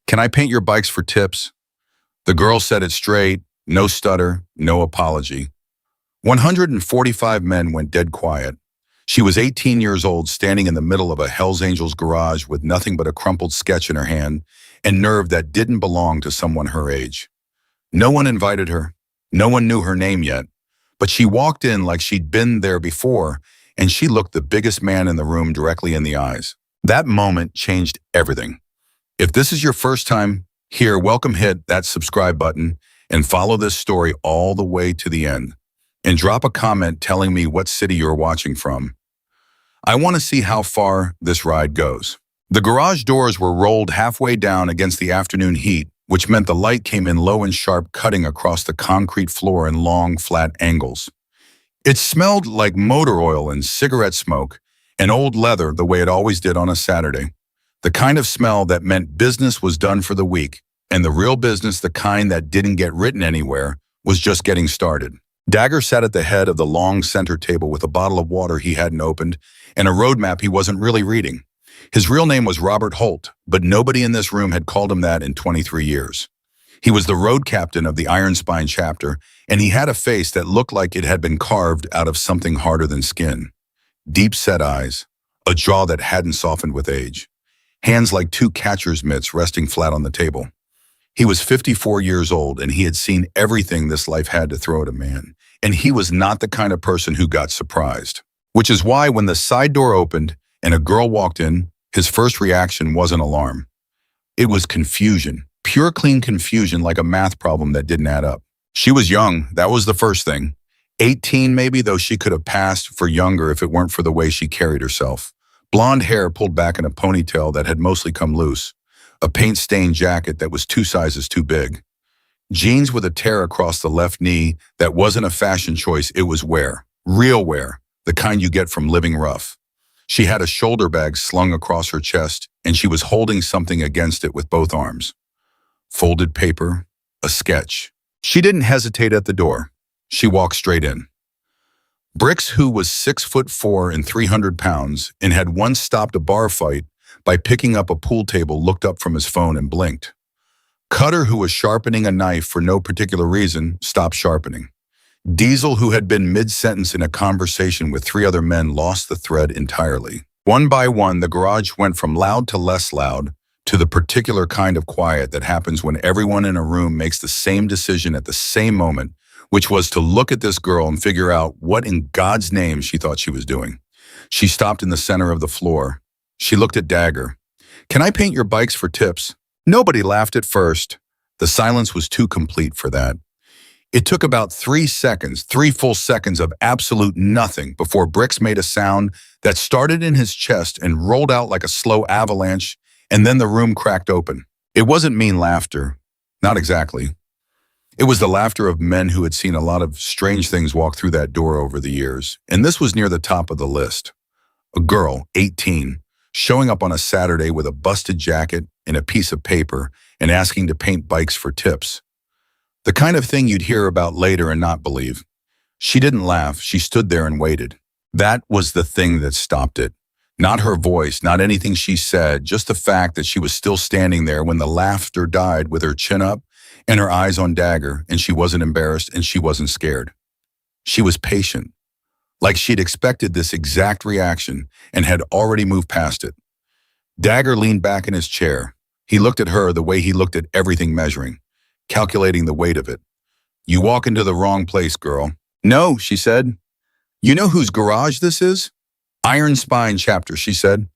Can I paint your bikes for tips? The girl said it straight, no stutter, no apology. 145 men went dead quiet. She was 18 years old, standing in the middle of a Hells Angels garage with nothing but a crumpled sketch in her hand and nerve that didn't belong to someone her age. No one invited her. No one knew her name yet. But she walked in like she'd been there before, and she looked the biggest man in the room directly in the eyes. That moment changed everything. If this is your first time here, welcome. Hit that subscribe button and follow this story all the way to the end. And drop a comment telling me what city you're watching from. I want to see how far this ride goes. The garage doors were rolled halfway down against the afternoon heat, which meant the light came in low and sharp, cutting across the concrete floor in long, flat angles. It smelled like motor oil and cigarette smoke and old leather the way it always did on a Saturday. The kind of smell that meant business was done for the week, and the real business, the kind that didn't get written anywhere, was just getting started. Dagger sat at the head of the long center table with a bottle of water he hadn't opened and a roadmap he wasn't really reading. His real name was Robert Holt, but nobody in this room had called him that in 23 years. He was the road captain of the Iron Spine chapter, and he had a face that looked like it had been carved out of something harder than skin. Deep-set eyes, a jaw that hadn't softened with age, hands like two catcher's mitts resting flat on the table. He was 54 years old, and he had seen everything this life had to throw at a man. And he was not the kind of person who got surprised. Which is why when the side door opened and a girl walked in, his first reaction wasn't alarm. It was confusion, pure clean confusion, like a math problem that didn't add up. She was young, that was the first thing. 18 maybe, though she could have passed for younger if it weren't for the way she carried herself. Blonde hair pulled back in a ponytail that had mostly come loose. A paint-stained jacket that was 2 sizes too big. Jeans with a tear across the left knee that wasn't a fashion choice, it was wear. Real wear, the kind you get from living rough. She had a shoulder bag slung across her chest, and she was holding something against it with both arms. Folded paper, a sketch. She didn't hesitate at the door. She walked straight in. Bricks, who was 6'4" and 300 pounds and had once stopped a bar fight by picking up a pool table, looked up from his phone and blinked. Cutter, who was sharpening a knife for no particular reason, stopped sharpening. Diesel, who had been mid-sentence in a conversation with 3 other men, lost the thread entirely. One by one, the garage went from loud to less loud to the particular kind of quiet that happens when everyone in a room makes the same decision at the same moment, which was to look at this girl and figure out what in God's name she thought she was doing. She stopped in the center of the floor. She looked at Dagger. Can I paint your bikes for tips? Nobody laughed at first. The silence was too complete for that. It took about 3 seconds, 3 full seconds of absolute nothing before Bricks made a sound that started in his chest and rolled out like a slow avalanche, and then the room cracked open. It wasn't mean laughter. Not exactly. It was the laughter of men who had seen a lot of strange things walk through that door over the years, and this was near the top of the list. A girl, 18, showing up on a Saturday with a busted jacket and a piece of paper and asking to paint bikes for tips. The kind of thing you'd hear about later and not believe. She didn't laugh. She stood there and waited. That was the thing that stopped it. Not her voice, not anything she said, just the fact that she was still standing there when the laughter died, with her chin up and her eyes on Dagger, and she wasn't embarrassed and she wasn't scared. She was patient, like she'd expected this exact reaction and had already moved past it. Dagger leaned back in his chair. He looked at her the way he looked at everything, measuring, calculating the weight of it. You walk into the wrong place, girl. No, she said. You know whose garage this is? Iron Spine chapter, she said.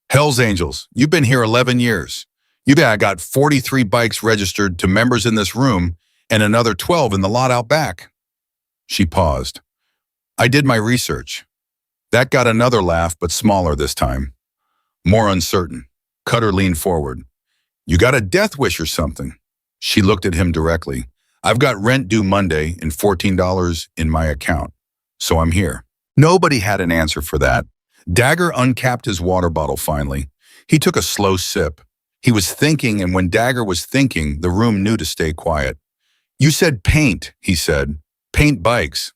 Hells Angels, you've been here 11 years. You've got 43 bikes registered to members in this room and another 12 in the lot out back. She paused. I did my research. That got another laugh, but smaller this time. More uncertain. Cutter leaned forward. You got a death wish or something? She looked at him directly. I've got rent due Monday and $14 in my account, so I'm here. Nobody had an answer for that. Dagger uncapped his water bottle finally. He took a slow sip. He was thinking, and when Dagger was thinking, the room knew to stay quiet. You said paint, he said. Paint bikes.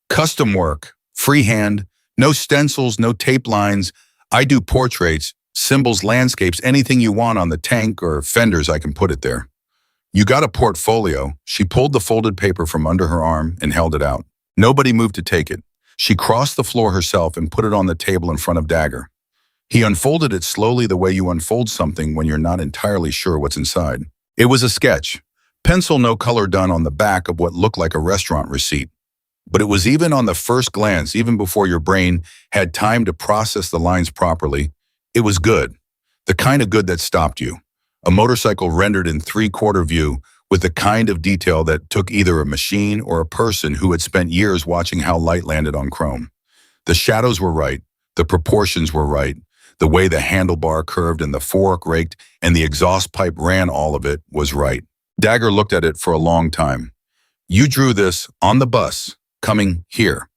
Custom work. Freehand. No stencils, no tape lines. I do portraits. Symbols, landscapes, anything you want on the tank or fenders, I can put it there. You got a portfolio. She pulled the folded paper from under her arm and held it out. Nobody moved to take it. She crossed the floor herself and put it on the table in front of Dagger. He unfolded it slowly the way you unfold something when you're not entirely sure what's inside. It was a sketch. Pencil, no color done on the back of what looked like a restaurant receipt. But it was even on the first glance, even before your brain had time to process the lines properly, it was good. The kind of good that stopped you. A motorcycle rendered in three-quarter view with the kind of detail that took either a machine or a person who had spent years watching how light landed on chrome. The shadows were right. The proportions were right. The way the handlebar curved and the fork raked and the exhaust pipe ran, all of it was right. Dagger looked at it for a long time. You drew this on the bus, coming here.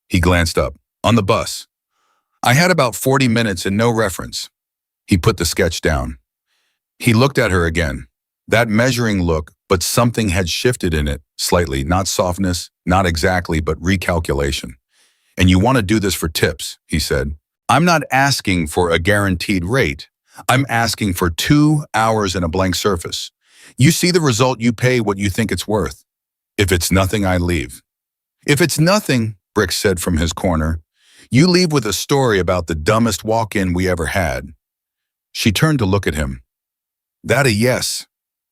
He glanced up. On the bus. I had about 40 minutes and no reference. He put the sketch down. He looked at her again. That measuring look, but something had shifted in it, slightly, not softness, not exactly, but recalculation. And you want to do this for tips, he said. I'm not asking for a guaranteed rate. I'm asking for 2 hours and a blank surface. You see the result, you pay what you think it's worth. If it's nothing, I leave. If it's nothing, Brick said from his corner, you leave with a story about the dumbest walk-in we ever had. She turned to look at him. That a yes?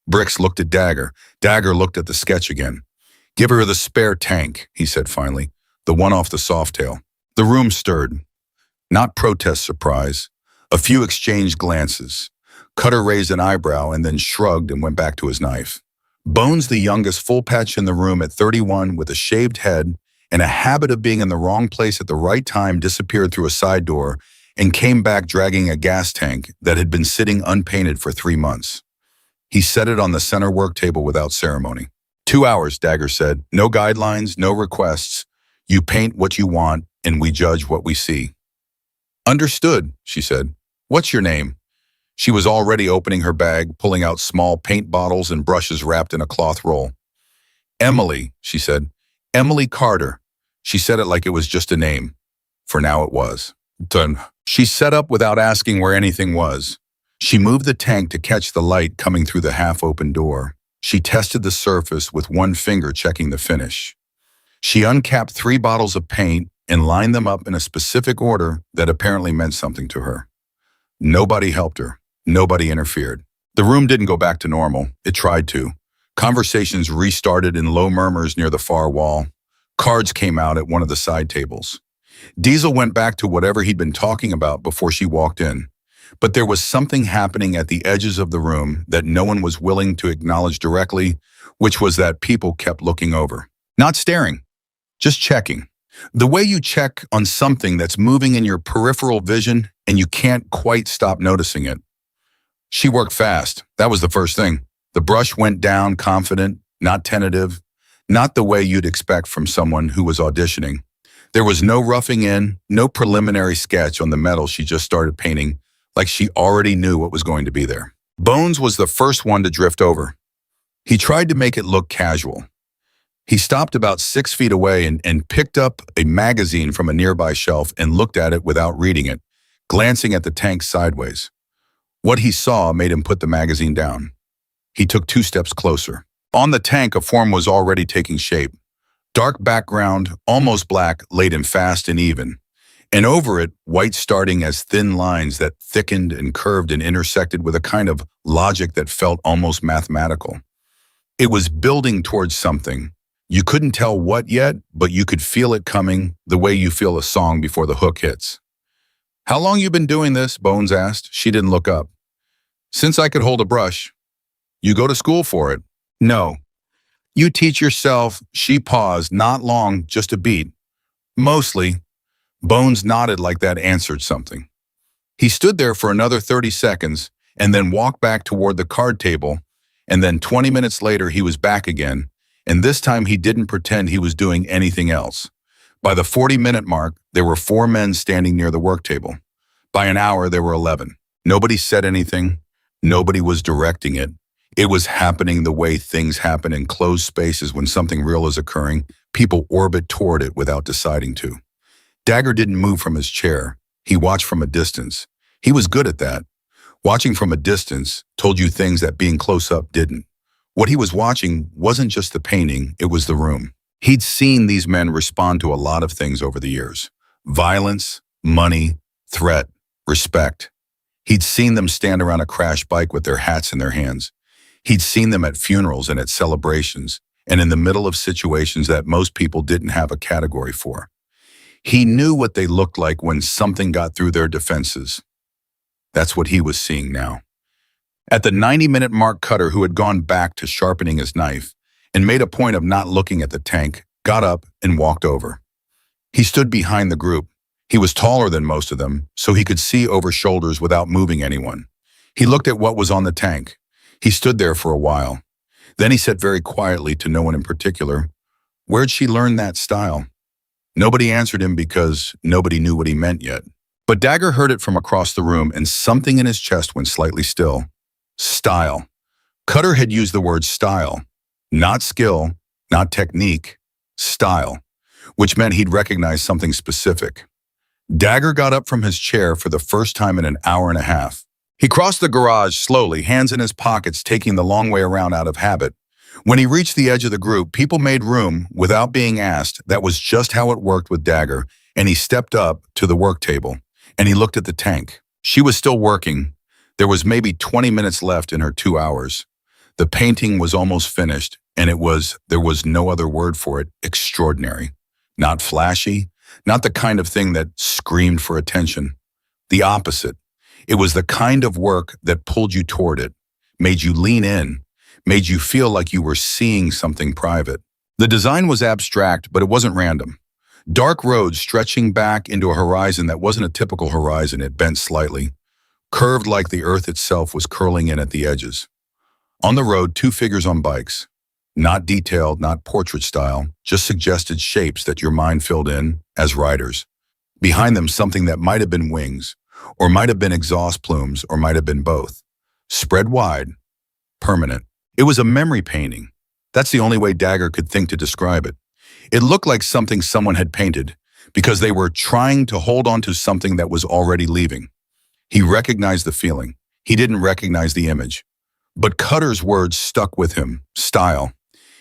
Bricks looked at Dagger. Dagger looked at the sketch again. Give her the spare tank, he said finally, the one off the Softail. The room stirred. Not protest surprise. A few exchanged glances. Cutter raised an eyebrow and then shrugged and went back to his knife. Bones, the youngest full patch in the room at 31 with a shaved head and a habit of being in the wrong place at the right time, disappeared through a side door and came back dragging a gas tank that had been sitting unpainted for 3 months. He set it on the center work table without ceremony. 2 hours, Dagger said. No guidelines, no requests. You paint what you want and we judge what we see. Understood, she said. What's your name? She was already opening her bag, pulling out small paint bottles and brushes wrapped in a cloth roll. Emily, she said. Emily Carter. She said it like it was just a name. For now it was. Done. She set up without asking where anything was. She moved the tank to catch the light coming through the half-open door. She tested the surface with one finger, checking the finish. She uncapped 3 bottles of paint and lined them up in a specific order that apparently meant something to her. Nobody helped her. Nobody interfered. The room didn't go back to normal. It tried to. Conversations restarted in low murmurs near the far wall. Cards came out at one of the side tables. Diesel went back to whatever he'd been talking about before she walked in. But there was something happening at the edges of the room that no one was willing to acknowledge directly, which was that people kept looking over. Not staring, just checking. The way you check on something that's moving in your peripheral vision and you can't quite stop noticing it. She worked fast. That was the first thing. The brush went down confident, not tentative, not the way you'd expect from someone who was auditioning. There was no roughing in, no preliminary sketch on the metal she just started painting, like she already knew what was going to be there. Bones was the first one to drift over. He tried to make it look casual. He stopped about 6 feet away and picked up a magazine from a nearby shelf and looked at it without reading it, glancing at the tank sideways. What he saw made him put the magazine down. He took 2 steps closer. On the tank, a form was already taking shape. Dark background, almost black, laid in fast and even. And over it, white starting as thin lines that thickened and curved and intersected with a kind of logic that felt almost mathematical. It was building towards something. You couldn't tell what yet, but you could feel it coming, the way you feel a song before the hook hits. How long you been doing this? Bones asked. She didn't look up. Since I could hold a brush. You go to school for it? No. You teach yourself. She paused, not long, just a beat. Mostly. Bones nodded like that answered something. He stood there for another 30 seconds and then walked back toward the card table, and then 20 minutes later he was back again, and this time he didn't pretend he was doing anything else. By the 40-minute mark, there were 4 men standing near the work table. By an hour, there were 11. Nobody said anything. Nobody was directing it. It was happening the way things happen in closed spaces when something real is occurring. People orbit toward it without deciding to. Dagger didn't move from his chair. He watched from a distance. He was good at that. Watching from a distance told you things that being close up didn't. What he was watching wasn't just the painting, it was the room. He'd seen these men respond to a lot of things over the years. Violence, money, threat, respect. He'd seen them stand around a crash bike with their hats in their hands. He'd seen them at funerals and at celebrations, and in the middle of situations that most people didn't have a category for. He knew what they looked like when something got through their defenses. That's what he was seeing now. At the 90-minute mark, Cutter, who had gone back to sharpening his knife and made a point of not looking at the tank, got up and walked over. He stood behind the group. He was taller than most of them, so he could see over shoulders without moving anyone. He looked at what was on the tank. He stood there for a while. Then he said very quietly to no one in particular, "Where'd she learn that style?" Nobody answered him because nobody knew what he meant yet. But Dagger heard it from across the room, and something in his chest went slightly still. Style. Cutter had used the word style. Not skill, not technique, style, which meant he'd recognize something specific. Dagger got up from his chair for the first time in an hour and a half. He crossed the garage slowly, hands in his pockets, taking the long way around out of habit. When he reached the edge of the group, people made room without being asked. That was just how it worked with Dagger, and he stepped up to the work table, and he looked at the tank. She was still working. There was maybe 20 minutes left in her 2 hours. The painting was almost finished, and there was no other word for it, extraordinary. Not flashy, not the kind of thing that screamed for attention. The opposite. It was the kind of work that pulled you toward it, made you lean in, made you feel like you were seeing something private. The design was abstract, but it wasn't random. Dark roads stretching back into a horizon that wasn't a typical horizon. It bent slightly, curved like the earth itself was curling in at the edges. On the road, 2 figures on bikes. Not detailed, not portrait style, just suggested shapes that your mind filled in as riders. Behind them, something that might have been wings, or might have been exhaust plumes, or might have been both. Spread wide, permanent. It was a memory painting. That's the only way Dagger could think to describe it. It looked like something someone had painted, because they were trying to hold on to something that was already leaving. He recognized the feeling. He didn't recognize the image. But Cutter's words stuck with him. Style.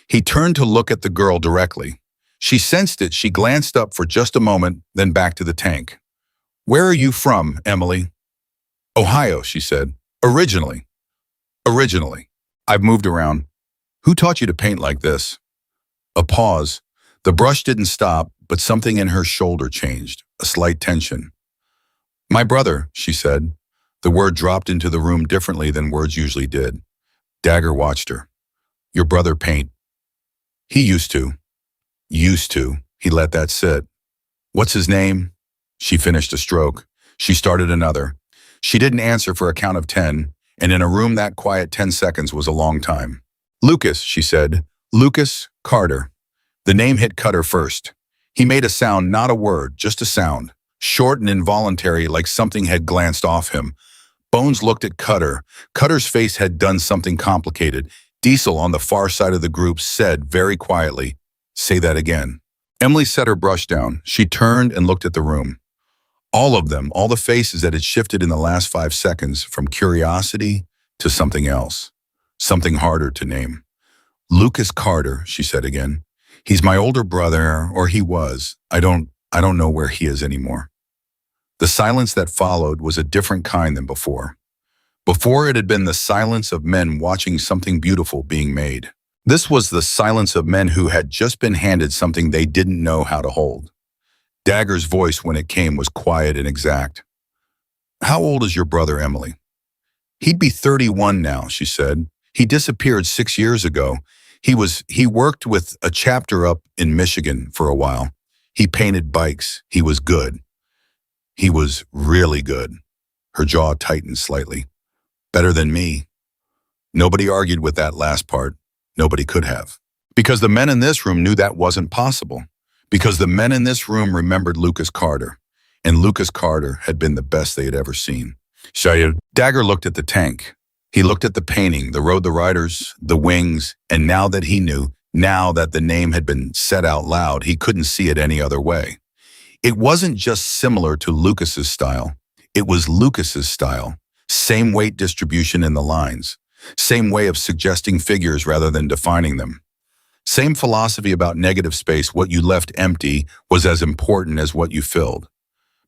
He turned to look at the girl directly. She sensed it. She glanced up for just a moment, then back to the tank. "Where are you from, Emily?" "Ohio," she said. Originally. I've moved around." "Who taught you to paint like this?" A pause. The brush didn't stop, but something in her shoulder changed, a slight tension. "My brother," she said. The word dropped into the room differently than words usually did. Dagger watched her. "Your brother paint." "He used to." "Used to." He let that sit. "What's his name?" She finished a stroke. She started another. She didn't answer for a count of 10, and in a room that quiet, 10 seconds was a long time. "Lucas," she said. "Lucas Carter." The name hit Cutter first. He made a sound, not a word, just a sound. Short and involuntary, like something had glanced off him. Bones looked at Cutter. Cutter's face had done something complicated. Diesel, on the far side of the group, said very quietly, "Say that again." Emily set her brush down. She turned and looked at the room. All of them, all the faces that had shifted in the last 5 seconds, from curiosity to something else, something harder to name. "Lucas Carter," she said again. "He's my older brother, or he was. I don't know where he is anymore." The silence that followed was a different kind than before. Before, it had been the silence of men watching something beautiful being made. This was the silence of men who had just been handed something they didn't know how to hold. Dagger's voice, when it came, was quiet and exact. "How old is your brother, Emily?" "He'd be 31 now," she said. "He disappeared 6 years ago. He worked with a chapter up in Michigan for a while. He painted bikes. He was good. He was really good." Her jaw tightened slightly. "Better than me." Nobody argued with that last part. Nobody could have. Because the men in this room knew that wasn't possible. Because the men in this room remembered Lucas Carter. And Lucas Carter had been the best they had ever seen. Dagger looked at the tank. He looked at the painting, the road, the riders, the wings, and now that he knew, now that the name had been said out loud, he couldn't see it any other way. It wasn't just similar to Lucas's style. It was Lucas's style. Same weight distribution in the lines. Same way of suggesting figures rather than defining them. Same philosophy about negative space. What you left empty was as important as what you filled.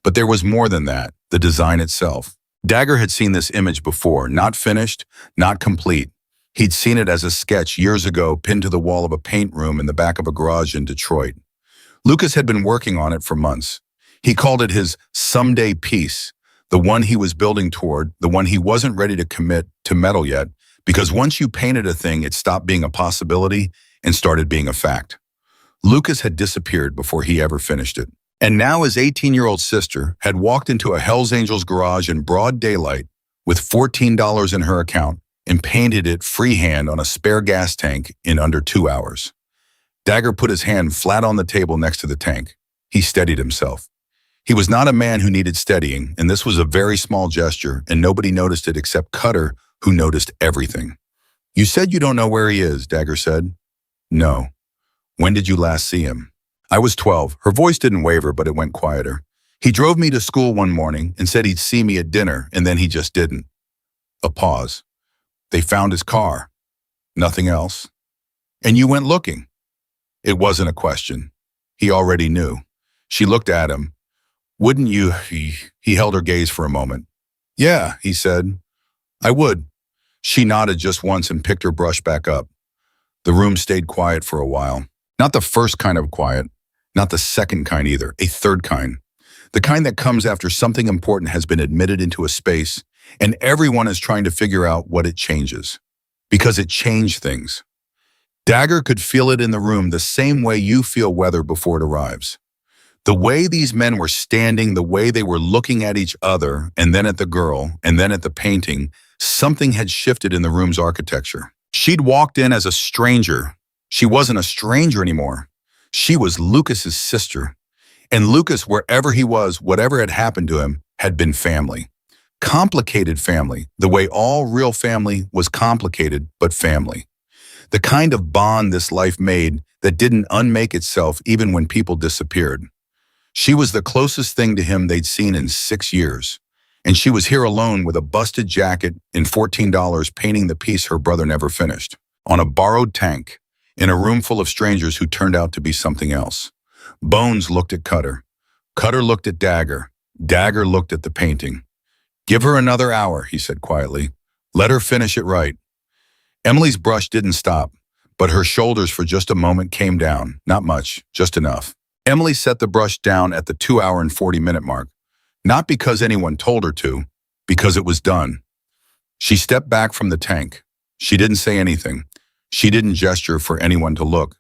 But there was more than that, the design itself. Dagger had seen this image before, not finished, not complete. He'd seen it as a sketch years ago pinned to the wall of a paint room in the back of a garage in Detroit. Lucas had been working on it for months. He called it his someday piece, the one he was building toward, the one he wasn't ready to commit to metal yet, because once you painted a thing, it stopped being a possibility and started being a fact. Lucas had disappeared before he ever finished it. And now his 18-year-old sister had walked into a Hells Angels garage in broad daylight with $14 in her account and painted it freehand on a spare gas tank in under 2 hours. Dagger put his hand flat on the table next to the tank. He steadied himself. He was not a man who needed steadying, and this was a very small gesture, and nobody noticed it except Cutter, who noticed everything. "You said you don't know where he is," Dagger said. "No. When did you last see him?" "I was 12. Her voice didn't waver, but it went quieter. "He drove me to school one morning and said he'd see me at dinner, and then he just didn't." A pause. "They found his car. Nothing else. And you went looking." It wasn't a question. He already knew. She looked at him. "Wouldn't you?" He held her gaze for a moment. "Yeah," he said. "I would." She nodded just once and picked her brush back up. The room stayed quiet for a while. Not the first kind of quiet. Not the second kind either. A third kind. The kind that comes after something important has been admitted into a space and everyone is trying to figure out what it changes. Because it changed things. Dagger could feel it in the room the same way you feel weather before it arrives. The way these men were standing, the way they were looking at each other, and then at the girl, and then at the painting, something had shifted in the room's architecture. She'd walked in as a stranger. She wasn't a stranger anymore. She was Lucas's sister. And Lucas, wherever he was, whatever had happened to him, had been family. Complicated family, the way all real family was complicated, but family. The kind of bond this life made that didn't unmake itself even when people disappeared. She was the closest thing to him they'd seen in 6 years. And she was here alone with a busted jacket and $14 painting the piece her brother never finished. On a borrowed tank, in a room full of strangers who turned out to be something else. Bones looked at Cutter. Cutter looked at Dagger. Dagger looked at the painting. "Give her another hour," he said quietly. "Let her finish it right." Emily's brush didn't stop, but her shoulders for just a moment came down. Not much, just enough. Emily set the brush down at the 2 hour and 40-minute mark. Not because anyone told her to, because it was done. She stepped back from the tank. She didn't say anything. She didn't gesture for anyone to look.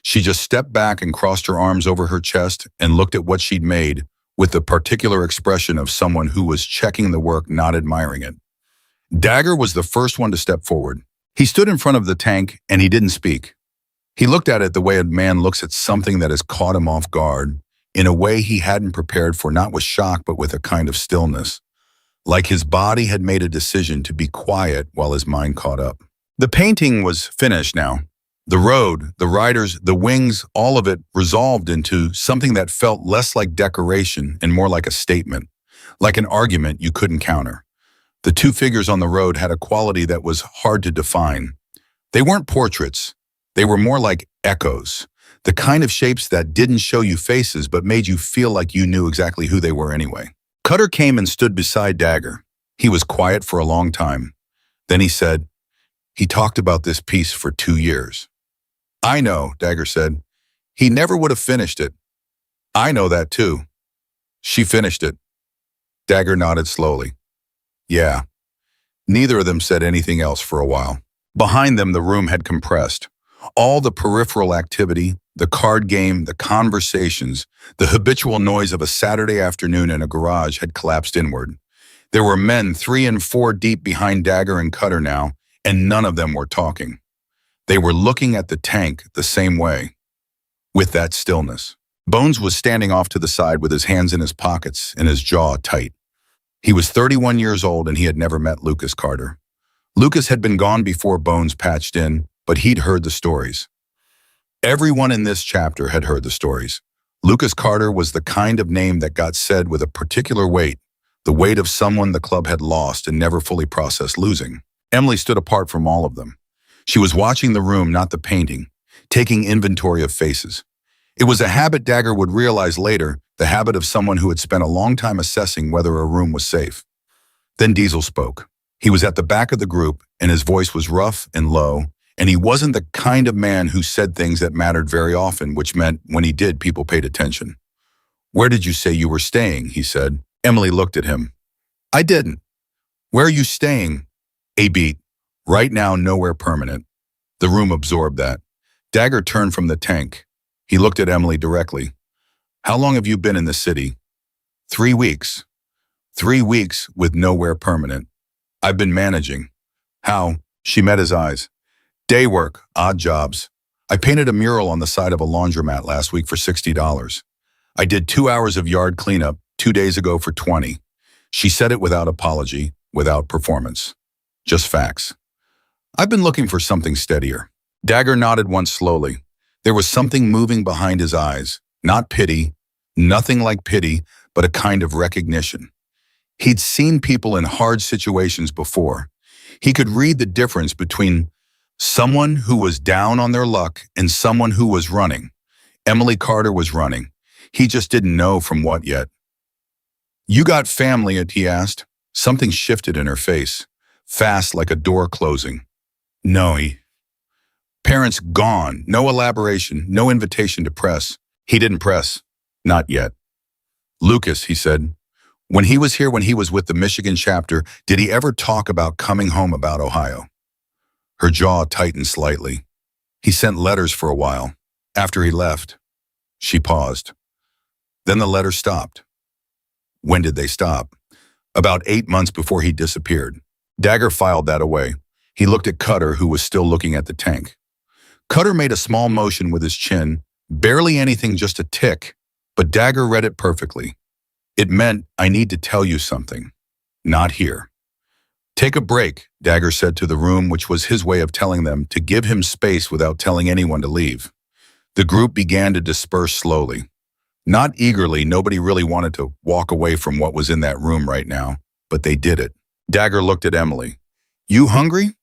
She just stepped back and crossed her arms over her chest and looked at what she'd made with the particular expression of someone who was checking the work, not admiring it. Dagger was the first one to step forward. He stood in front of the tank and he didn't speak. He looked at it the way a man looks at something that has caught him off guard, in a way he hadn't prepared for, not with shock, but with a kind of stillness. Like his body had made a decision to be quiet while his mind caught up. The painting was finished now. The road, the riders, the wings, all of it resolved into something that felt less like decoration and more like a statement, like an argument you couldn't counter. The two figures on the road had a quality that was hard to define. They weren't portraits. They were more like echoes, the kind of shapes that didn't show you faces but made you feel like you knew exactly who they were anyway. Cutter came and stood beside Dagger. He was quiet for a long time. Then he said, "He talked about this piece for 2 years." "I know," Dagger said. "He never would have finished it." "I know that too." "She finished it." Dagger nodded slowly. "Yeah." Neither of them said anything else for a while. Behind them, the room had compressed. All the peripheral activity, the card game, the conversations, the habitual noise of a Saturday afternoon in a garage had collapsed inward. There were men 3 and 4 deep behind Dagger and Cutter now, and none of them were talking. They were looking at the tank the same way, with that stillness. Bones was standing off to the side with his hands in his pockets and his jaw tight. He was 31 years old and he had never met Lucas Carter. Lucas had been gone before Bones patched in, but he'd heard the stories. Everyone in this chapter had heard the stories. Lucas Carter was the kind of name that got said with a particular weight, the weight of someone the club had lost and never fully processed losing. Emily stood apart from all of them. She was watching the room, not the painting, taking inventory of faces. It was a habit Dagger would realize later, the habit of someone who had spent a long time assessing whether a room was safe. Then Diesel spoke. He was at the back of the group, and his voice was rough and low, and he wasn't the kind of man who said things that mattered very often, which meant when he did, people paid attention. "Where did you say you were staying?" he said. Emily looked at him. "I didn't." "Where are you staying?" A beat. "Right now, nowhere permanent." The room absorbed that. Dagger turned from the tank. He looked at Emily directly. "How long have you been in the city?" 3 weeks. 3 weeks with nowhere permanent. "I've been managing." "How?" She met his eyes. "Day work, odd jobs. I painted a mural on the side of a laundromat last week for $60. I did 2 hours of yard cleanup 2 days ago for 20. She said it without apology, without performance. Just facts. "I've been looking for something steadier." Dagger nodded once slowly. There was something moving behind his eyes. Not pity, nothing like pity, but a kind of recognition. He'd seen people in hard situations before. He could read the difference between someone who was down on their luck and someone who was running. Emily Carter was running. He just didn't know from what yet. "You got family?" he asked. Something shifted in her face, fast like a door closing. "No, Parents gone, no elaboration, no invitation to press." He didn't press. Not yet. "Lucas," he said. "When he was here, when he was with the Michigan chapter, did he ever talk about coming home, about Ohio?" Her jaw tightened slightly. "He sent letters for a while. After he left." She paused. Then the letters stopped. When did they stop? About 8 months before he disappeared. Dagger filed that away. He looked at Cutter, who was still looking at the tank. Cutter made a small motion with his chin, barely anything, just a tick, but Dagger read it perfectly. It meant, "I need to tell you something. Not here." "Take a break," Dagger said to the room, which was his way of telling them to give him space without telling anyone to leave. The group began to disperse slowly. Not eagerly, nobody really wanted to walk away from what was in that room right now, but they did it. Dagger looked at Emily. "You hungry?"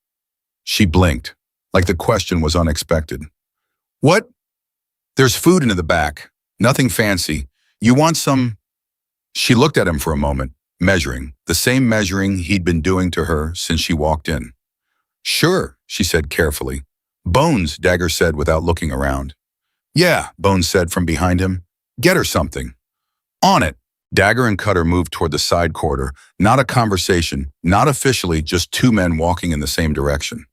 She blinked, like the question was unexpected. "What?" "There's food in the back. Nothing fancy. You want some?" She looked at him for a moment, measuring, the same measuring he'd been doing to her since she walked in. "Sure," she said carefully. "Bones," Dagger said without looking around. "Yeah," Bones said from behind him. "Get her something." "On it." Dagger and Cutter moved toward the side corridor, not a conversation, not officially, just two men walking in the same direction.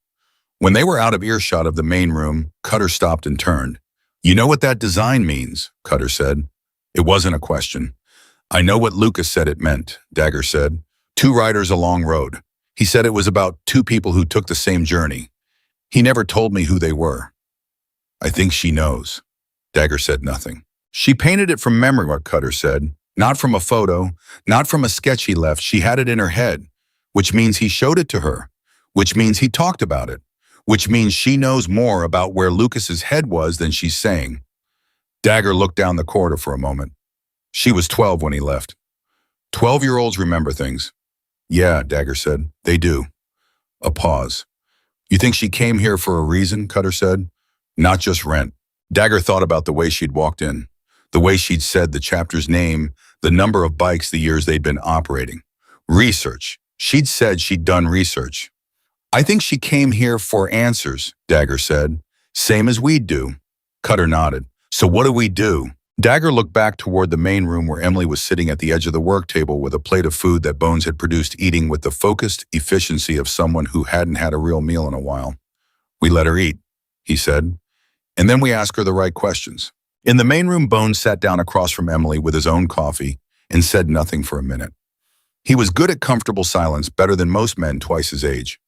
When they were out of earshot of the main room, Cutter stopped and turned. "You know what that design means?" Cutter said. It wasn't a question. "I know what Lucas said it meant," Dagger said. "Two riders a long road. He said it was about two people who took the same journey. He never told me who they were." "I think she knows." Dagger said nothing. "She painted it from memory," what Cutter said. "Not from a photo, not from a sketch he left. She had it in her head, which means he showed it to her, which means he talked about it, which means she knows more about where Lucas's head was than she's saying." Dagger looked down the corridor for a moment. She was 12 when he left. 12-year-olds remember things. "Yeah," Dagger said, "they do." A pause. "You think she came here for a reason?" Cutter said. "Not just rent." Dagger thought about the way she'd walked in, the way she'd said the chapter's name, the number of bikes, the years they'd been operating. Research. She'd said she'd done research. "I think she came here for answers," Dagger said. "Same as we do." Cutter nodded. "So what do we do?" Dagger looked back toward the main room where Emily was sitting at the edge of the work table with a plate of food that Bones had produced, eating with the focused efficiency of someone who hadn't had a real meal in a while. "We let her eat," he said, "and then we ask her the right questions." In the main room, Bones sat down across from Emily with his own coffee and said nothing for a minute. He was good at comfortable silence, better than most men twice his age.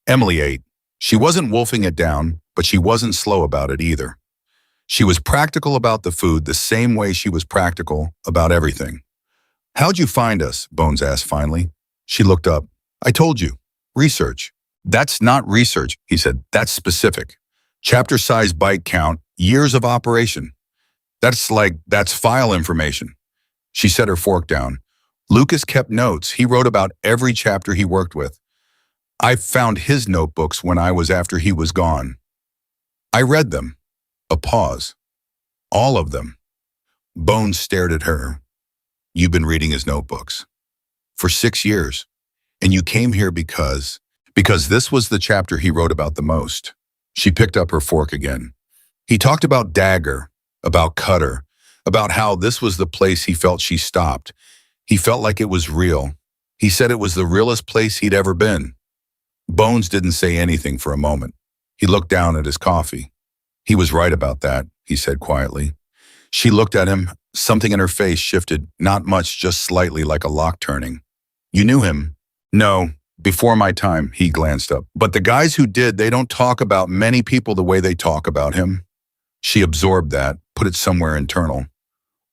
Emily ate. She wasn't wolfing it down, but she wasn't slow about it either. She was practical about the food the same way she was practical about everything. "How'd you find us?" Bones asked finally. She looked up. "I told you. Research." "That's not research," he said. "That's specific. Chapter size, bike count, years of operation. That's file information." She set her fork down. Lucas kept notes. He wrote about every chapter he worked with. I found his notebooks when I was after he was gone. I read them. A pause. All of them. Bones stared at her. You've been reading his notebooks. For 6 years. And you came here because this was the chapter he wrote about the most. She picked up her fork again. He talked about Dagger, about Cutter, about how this was the place he felt she stopped. He felt like it was real. He said it was the realest place he'd ever been. Bones didn't say anything for a moment. He looked down at his coffee. He was right about that, he said quietly. She looked at him. Something in her face shifted, not much, just slightly, like a lock turning. You knew him? No, before my time, he glanced up. But the guys who did, they don't talk about many people the way they talk about him. She absorbed that, put it somewhere internal.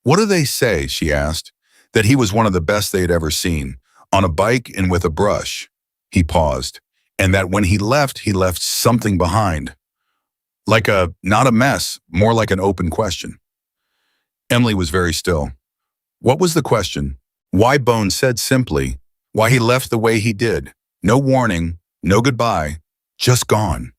What do they say, she asked. That he was one of the best they had ever seen, on a bike and with a brush. He paused, and that when he left something behind. Not a mess, more like an open question. Emily was very still. What was the question? Why Bones said simply, why he left the way he did. No warning, no goodbye, just gone.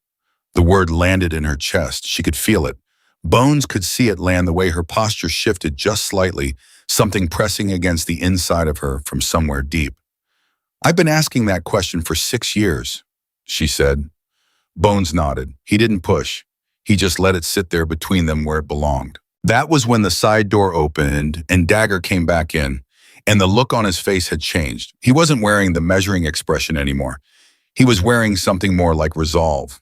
The word landed in her chest. She could feel it. Bones could see it land the way her posture shifted just slightly, something pressing against the inside of her from somewhere deep. I've been asking that question for 6 years, she said. Bones nodded. He didn't push. He just let it sit there between them where it belonged. That was when the side door opened and Dagger came back in, and the look on his face had changed. He wasn't wearing the measuring expression anymore. He was wearing something more like resolve.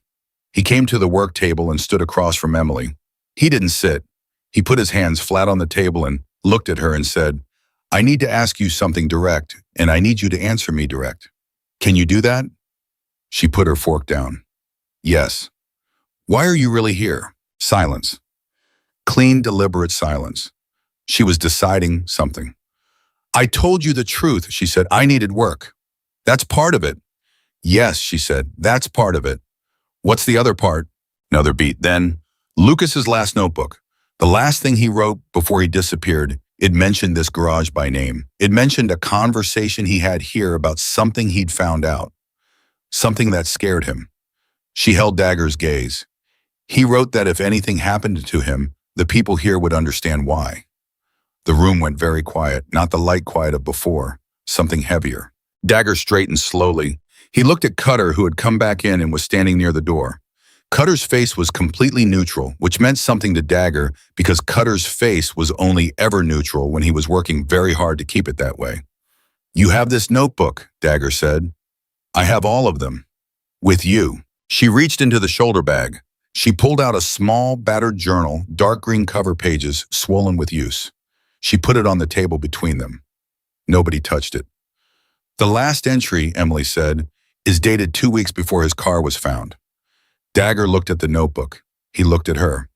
He came to the work table and stood across from Emily. He didn't sit. He put his hands flat on the table and looked at her and said, I need to ask you something direct, and I need you to answer me direct. Can you do that? She put her fork down. Yes. Why are you really here? Silence. Clean, deliberate silence. She was deciding something. I told you the truth, she said. I needed work. That's part of it. Yes, she said, that's part of it. What's the other part? Another beat. Then, Lucas's last notebook. The last thing he wrote before he disappeared, it mentioned this garage by name. It mentioned a conversation he had here about something he'd found out. Something that scared him. She held Dagger's gaze. He wrote that if anything happened to him, the people here would understand why. The room went very quiet, not the light quiet of before, something heavier. Dagger straightened slowly. He looked at Cutter, who had come back in and was standing near the door. Cutter's face was completely neutral, which meant something to Dagger because Cutter's face was only ever neutral when he was working very hard to keep it that way. You have this notebook, Dagger said. I have all of them. With you. She reached into the shoulder bag. She pulled out a small, battered journal, dark green cover pages, swollen with use. She put it on the table between them. Nobody touched it. The last entry, Emily said, is dated 2 weeks before his car was found. Dagger looked at the notebook. He looked at her.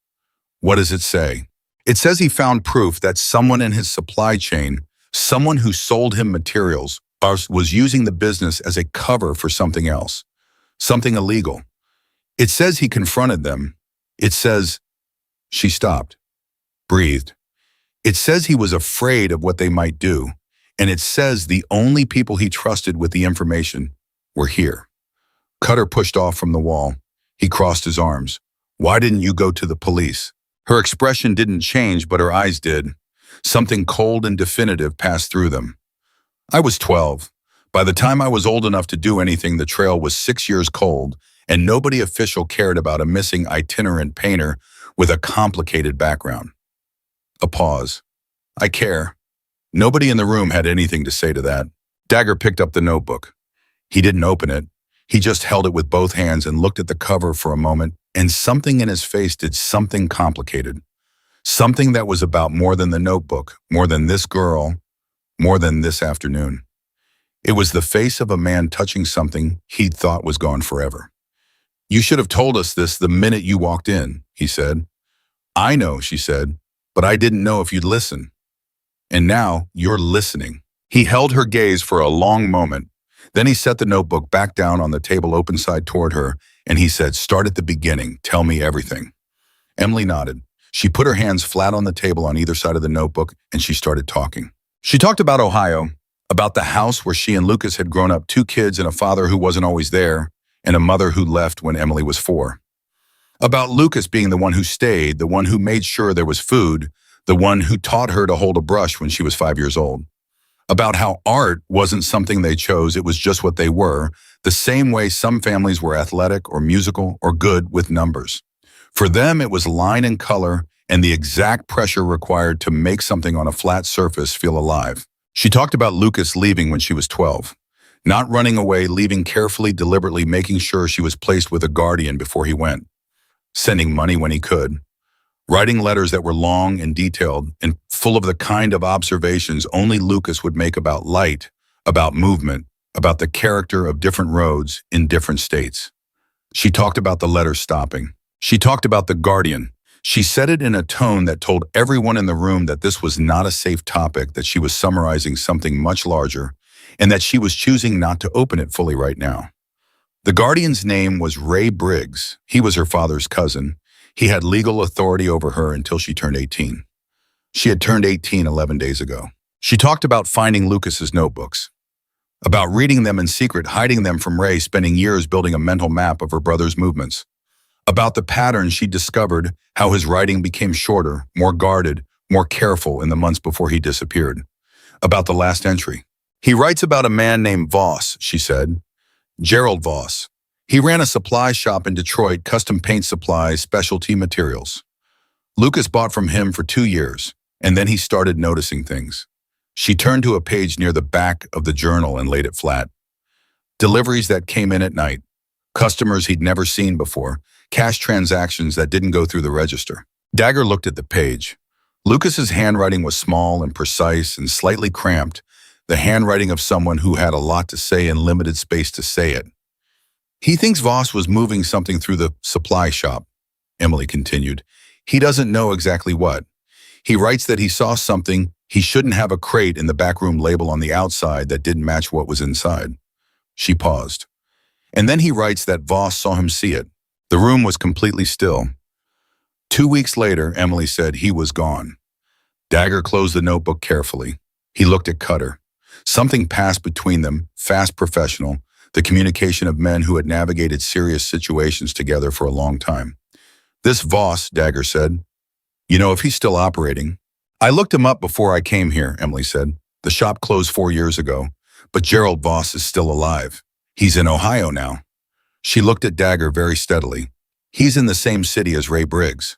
What does it say? It says he found proof that someone in his supply chain, someone who sold him materials, was using the business as a cover for something else, something illegal. It says he confronted them. It says, she stopped, breathed. It says he was afraid of what they might do, and it says the only people he trusted with the information were here. Cutter pushed off from the wall. He crossed his arms. Why didn't you go to the police? Her expression didn't change, but her eyes did. Something cold and definitive passed through them. I was 12. By the time I was old enough to do anything, the trail was 6 years cold, and nobody official cared about a missing itinerant painter with a complicated background. A pause. I care. Nobody in the room had anything to say to that. Dagger picked up the notebook. He didn't open it. He just held it with both hands and looked at the cover for a moment, and something in his face did something complicated. Something that was about more than the notebook, more than this girl, more than this afternoon. It was the face of a man touching something he'd thought was gone forever. You should have told us this the minute you walked in, he said. I know, she said, but I didn't know if you'd listen. And now you're listening. He held her gaze for a long moment. Then he set the notebook back down on the table open side toward her, and he said, start at the beginning, tell me everything. Emily nodded. She put her hands flat on the table on either side of the notebook, and she started talking. She talked about Ohio, About the house where she and Lucas had grown up, two kids and a father who wasn't always there, and a mother who left when Emily was 4. About Lucas being the one who stayed, the one who made sure there was food, the one who taught her to hold a brush when she was 5 years old. About how art wasn't something they chose, it was just what they were, the same way some families were athletic or musical or good with numbers. For them, it was line and color and the exact pressure required to make something on a flat surface feel alive. She talked about Lucas leaving when she was 12. Not running away, leaving carefully, deliberately, making sure she was placed with a guardian before he went. Sending money when he could. Writing letters that were long and detailed and full of the kind of observations only Lucas would make about light, about movement, about the character of different roads in different states. She talked about the letters stopping. She talked about the guardian. She said it in a tone that told everyone in the room that this was not a safe topic, that she was summarizing something much larger, and that she was choosing not to open it fully right now. The guardian's name was Ray Briggs. He was her father's cousin. He had legal authority over her until she turned 18. She had turned 18 11 days ago. She talked about finding Lucas's notebooks, about reading them in secret, hiding them from Ray, spending years building a mental map of her brother's movements, about the patterns she discovered, how his writing became shorter, more guarded, more careful in the months before he disappeared, about the last entry. He writes about a man named Voss, she said, Gerald Voss. He ran a supply shop in Detroit, custom paint supplies, specialty materials. Lucas bought from him for 2 years, and then he started noticing things. She turned to a page near the back of the journal and laid it flat. Deliveries that came in at night, customers he'd never seen before, cash transactions that didn't go through the register. Dagger looked at the page. Lucas's handwriting was small and precise and slightly cramped, the handwriting of someone who had a lot to say and limited space to say it. He thinks Voss was moving something through the supply shop, Emily continued. He doesn't know exactly what. He writes that he saw something. He shouldn't have a crate in the backroom label on the outside that didn't match what was inside. She paused. And then he writes that Voss saw him see it. The room was completely still. 2 weeks later, Emily said he was gone. Dagger closed the notebook carefully. He looked at Cutter. Something passed between them, fast, professional, the communication of men who had navigated serious situations together for a long time. This Voss, Dagger said. You know if he's still operating? I looked him up before I came here, Emily said. The shop closed 4 years ago, but Gerald Voss is still alive. He's in Ohio now. She looked at Dagger very steadily. He's in the same city as Ray Briggs.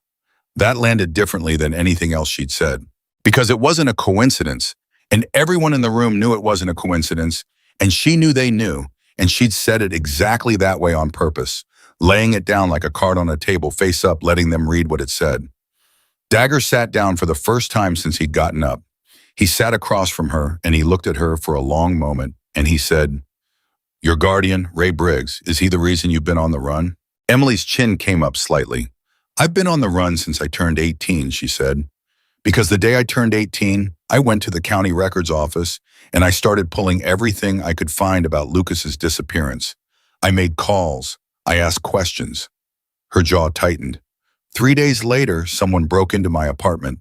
That landed differently than anything else she'd said. Because it wasn't a coincidence, and everyone in the room knew it wasn't a coincidence, and she knew they knew, and she'd said it exactly that way on purpose, laying it down like a card on a table, face up, letting them read what it said. Dagger sat down for the first time since he'd gotten up. He sat across from her, and he looked at her for a long moment, and he said, Your guardian, Ray Briggs, is he the reason you've been on the run? Emily's chin came up slightly. I've been on the run since I turned 18, she said. Because the day I turned 18, I went to the county records office and I started pulling everything I could find about Lucas's disappearance. I made calls. I asked questions. Her jaw tightened. 3 days later, someone broke into my apartment.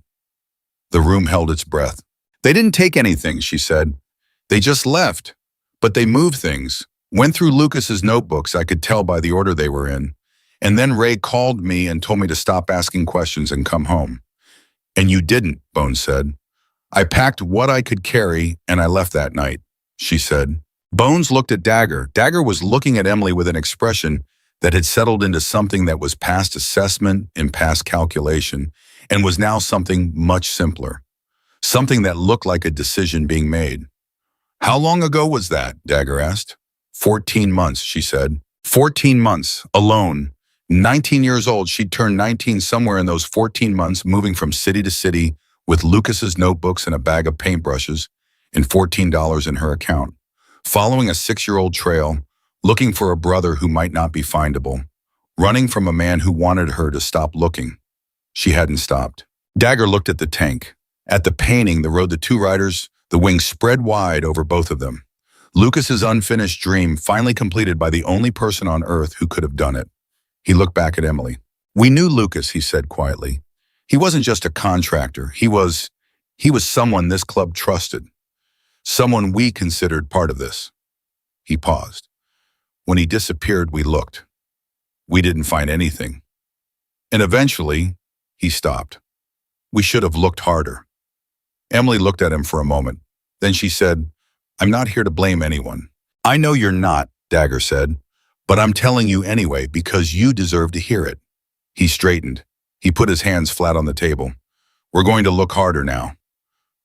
The room held its breath. They didn't take anything, she said. They just left. But they moved things. Went through Lucas's notebooks, I could tell by the order they were in. And then Ray called me and told me to stop asking questions and come home. And you didn't, Bones said. I packed what I could carry and I left that night, she said. Bones looked at Dagger. Dagger was looking at Emily with an expression that had settled into something that was past assessment and past calculation and was now something much simpler. Something that looked like a decision being made. How long ago was that? Dagger asked. 14 months, she said. 14 months, alone. 19 years old, she'd turned 19 somewhere in those 14 months, moving from city to city with Lucas's notebooks and a bag of paintbrushes and $14 in her account, following a 6-year-old trail, looking for a brother who might not be findable, running from a man who wanted her to stop looking. She hadn't stopped. Dagger looked at the tank. At the painting, the road the two riders, the wings spread wide over both of them. Lucas's unfinished dream finally completed by the only person on earth who could have done it. He looked back at Emily. We knew Lucas, he said quietly. He wasn't just a contractor. He was someone this club trusted. Someone we considered part of this. He paused. When he disappeared, we looked. We didn't find anything. And eventually, he stopped. We should have looked harder. Emily looked at him for a moment. Then she said, I'm not here to blame anyone. I know you're not, Dagger said, but I'm telling you anyway because you deserve to hear it. He straightened. He put his hands flat on the table. We're going to look harder now.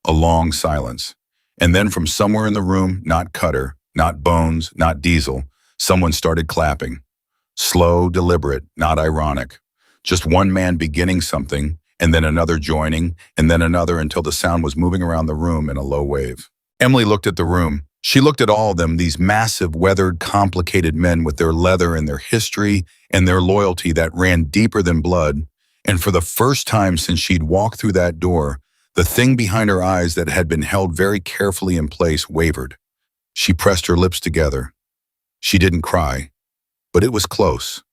A long silence. And then from somewhere in the room, not Cutter, not Bones, not Diesel, someone started clapping. Slow, deliberate, not ironic. Just one man beginning something, and then another joining, and then another until the sound was moving around the room in a low wave. Emily looked at the room. She looked at all of them, these massive, weathered, complicated men with their leather and their history and their loyalty that ran deeper than blood. And for the first time since she'd walked through that door, the thing behind her eyes that had been held very carefully in place wavered. She pressed her lips together. She didn't cry, but it was close.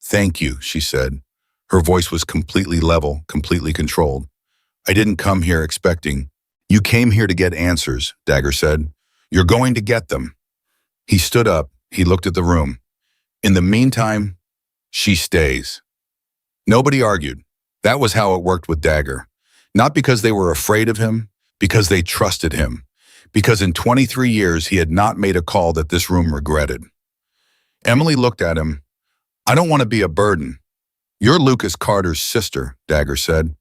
Thank you, she said. Her voice was completely level, completely controlled. I didn't come here expecting. You came here to get answers, Dagger said. You're going to get them. He stood up. He looked at the room. In the meantime, she stays. Nobody argued. That was how it worked with Dagger. Not because they were afraid of him, because they trusted him. Because in 23 years, he had not made a call that this room regretted. Emily looked at him. I don't want to be a burden. You're Lucas Carter's sister, Dagger said.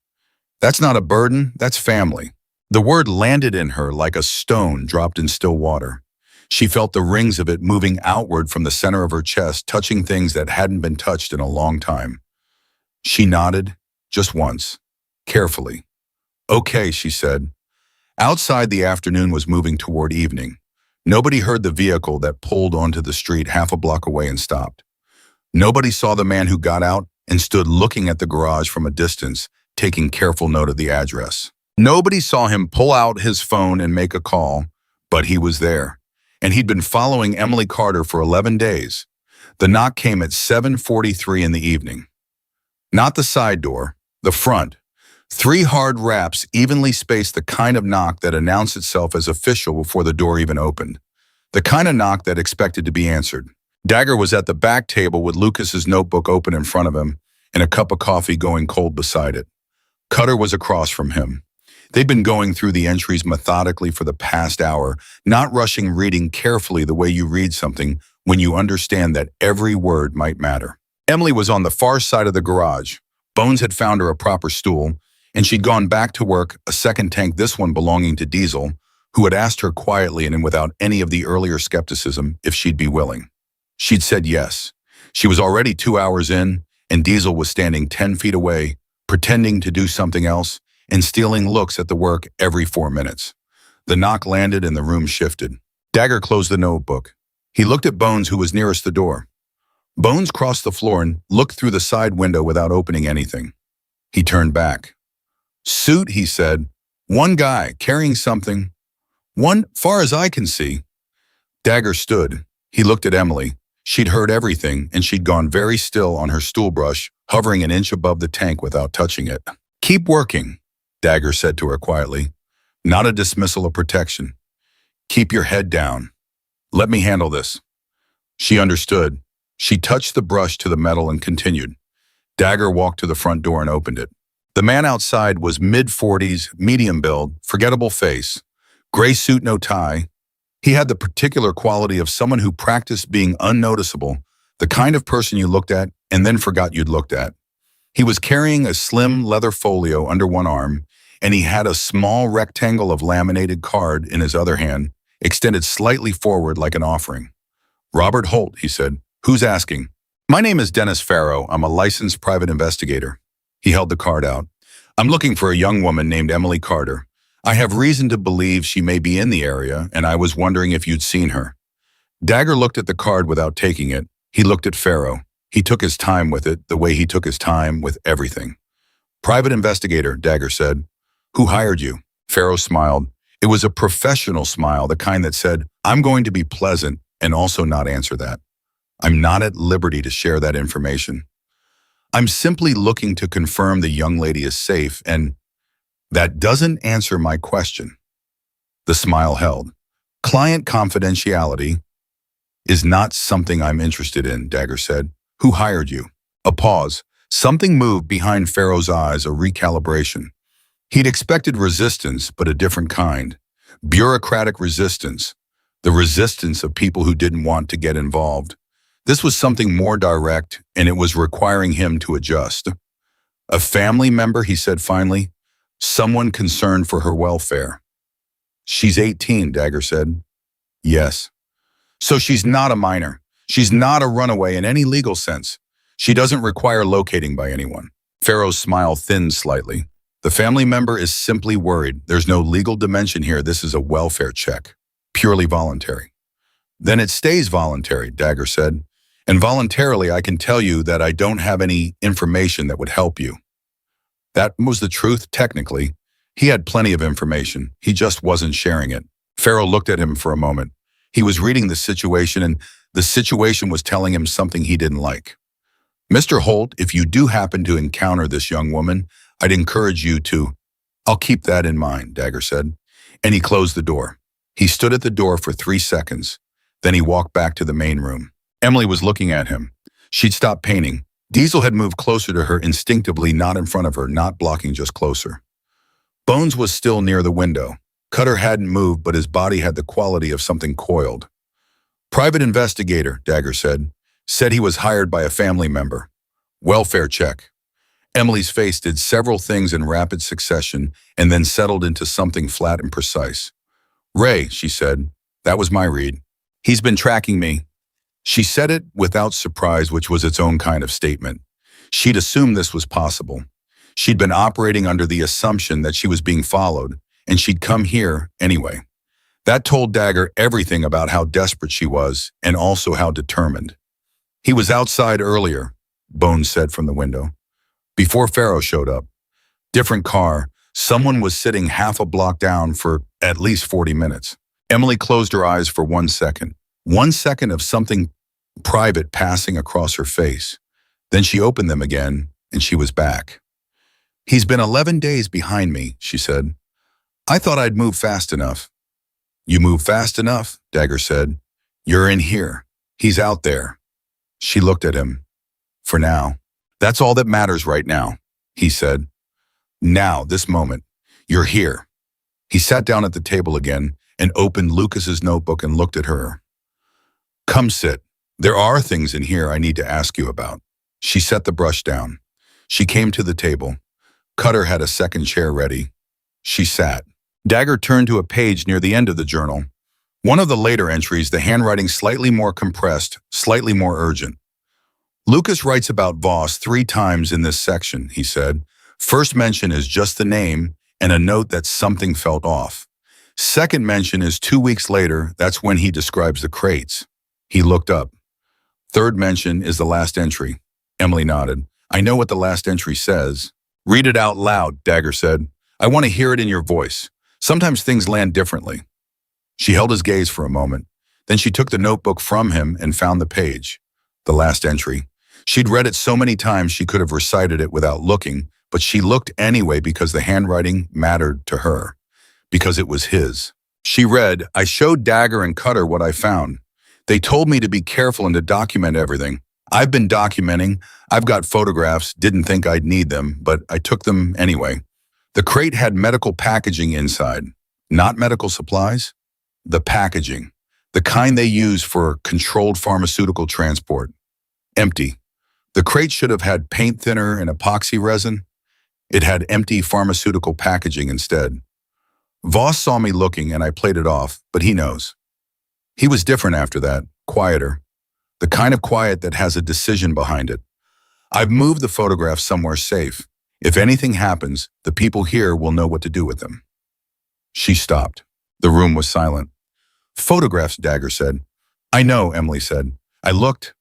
That's not a burden, that's family. The word landed in her like a stone dropped in still water. She felt the rings of it moving outward from the center of her chest, touching things that hadn't been touched in a long time. She nodded, just once, carefully. Okay, she said. Outside, the afternoon was moving toward evening. Nobody heard the vehicle that pulled onto the street half a block away and stopped. Nobody saw the man who got out and stood looking at the garage from a distance, taking careful note of the address. Nobody saw him pull out his phone and make a call, but he was there. And he'd been following Emily Carter for 11 days. The knock came at 7:43 in the evening. Not the side door, the front. 3 hard raps evenly spaced, the kind of knock that announced itself as official before the door even opened. The kind of knock that expected to be answered. Dagger was at the back table with Lucas's notebook open in front of him and a cup of coffee going cold beside it. Cutter was across from him. They'd been going through the entries methodically for the past hour, not rushing, reading carefully the way you read something when you understand that every word might matter. Emily was on the far side of the garage. Bones had found her a proper stool, and she'd gone back to work, a second tank, this one belonging to Diesel, who had asked her quietly and without any of the earlier skepticism if she'd be willing. She'd said yes. She was already 2 hours in, and Diesel was standing 10 feet away, pretending to do something else, and stealing looks at the work every 4 minutes. The knock landed and the room shifted. Dagger closed the notebook. He looked at Bones, who was nearest the door. Bones crossed the floor and looked through the side window without opening anything. He turned back. Suit, he said. One guy, carrying something. One, far as I can see. Dagger stood. He looked at Emily. She'd heard everything, and she'd gone very still on her stool brush, hovering an inch above the tank without touching it. Keep working, Dagger said to her quietly. Not a dismissal of protection. Keep your head down. Let me handle this. She understood. She touched the brush to the metal and continued. Dagger walked to the front door and opened it. The man outside was mid-40s, medium build, forgettable face, gray suit, no tie. He had the particular quality of someone who practiced being unnoticeable, the kind of person you looked at and then forgot you'd looked at. He was carrying a slim leather folio under one arm, and he had a small rectangle of laminated card in his other hand, extended slightly forward like an offering. Robert Holt, he said. Who's asking? My name is Dennis Farrow. I'm a licensed private investigator. He held the card out. I'm looking for a young woman named Emily Carter. I have reason to believe she may be in the area, and I was wondering if you'd seen her. Dagger looked at the card without taking it. He looked at Farrow. He took his time with it, the way he took his time with everything. Private investigator, Dagger said. Who hired you? Farrow smiled. It was a professional smile, the kind that said, I'm going to be pleasant and also not answer that. I'm not at liberty to share that information. I'm simply looking to confirm the young lady is safe, and that doesn't answer my question. The smile held. Client confidentiality is not something I'm interested in, Dagger said. Who hired you? A pause. Something moved behind Pharaoh's eyes, a recalibration. He'd expected resistance, but a different kind. Bureaucratic resistance. The resistance of people who didn't want to get involved. This was something more direct, and it was requiring him to adjust. A family member, he said finally. Someone concerned for her welfare. She's 18, Dagger said. Yes. So she's not a minor. She's not a runaway in any legal sense. She doesn't require locating by anyone. Pharaoh's smile thinned slightly. The family member is simply worried. There's no legal dimension here. This is a welfare check. Purely voluntary. Then it stays voluntary, Dagger said. And voluntarily, I can tell you that I don't have any information that would help you. That was the truth, technically. He had plenty of information. He just wasn't sharing it. Pharaoh looked at him for a moment. He was reading the situation, and the situation was telling him something he didn't like. Mr. Holt, if you do happen to encounter this young woman, I'd encourage you to— I'll keep that in mind, Dagger said. And he closed the door. He stood at the door for 3 seconds. Then he walked back to the main room. Emily was looking at him. She'd stopped painting. Diesel had moved closer to her instinctively, not in front of her, not blocking, just closer. Bones was still near the window. Cutter hadn't moved, but his body had the quality of something coiled. Private investigator, Dagger said he was hired by a family member. Welfare check. Emily's face did several things in rapid succession and then settled into something flat and precise. Ray, she said. That was my read. He's been tracking me. She said it without surprise, which was its own kind of statement. She'd assumed this was possible. She'd been operating under the assumption that she was being followed, and she'd come here anyway. That told Dagger everything about how desperate she was, and also how determined. He was outside earlier, Bones said from the window. Before Pharaoh showed up. Different car. Someone was sitting half a block down for at least 40 minutes. Emily closed her eyes for 1 second. 1 second of something private passing across her face. Then she opened them again, and she was back. He's been 11 days behind me, she said. I thought I'd move fast enough. You move fast enough, Dagger said. You're in here. He's out there. She looked at him. For now. That's all that matters right now, he said. Now, this moment. You're here. He sat down at the table again and opened Lucas's notebook and looked at her. Come sit. There are things in here I need to ask you about. She set the brush down. She came to the table. Cutter had a second chair ready. She sat. Dagger turned to a page near the end of the journal. One of the later entries, the handwriting slightly more compressed, slightly more urgent. Lucas writes about Voss 3 times in this section, he said. First mention is just the name and a note that something felt off. Second mention is 2 weeks later. That's when he describes the crates. He looked up. Third mention is the last entry. Emily nodded. I know what the last entry says. Read it out loud, Dagger said. I want to hear it in your voice. Sometimes things land differently. She held his gaze for a moment. Then she took the notebook from him and found the page. The last entry. She'd read it so many times she could have recited it without looking, but she looked anyway because the handwriting mattered to her. Because it was his. She read, I showed Dagger and Cutter what I found. They told me to be careful and to document everything. I've been documenting. I've got photographs, didn't think I'd need them, but I took them anyway. The crate had medical packaging inside. Not medical supplies. The packaging. The kind they use for controlled pharmaceutical transport. Empty. The crate should have had paint thinner and epoxy resin. It had empty pharmaceutical packaging instead. Voss saw me looking and I played it off, but he knows. He was different after that, quieter. The kind of quiet that has a decision behind it. I've moved the photographs somewhere safe. If anything happens, the people here will know what to do with them. She stopped. The room was silent. Photographs, Dagger said. I know, Emily said. I looked.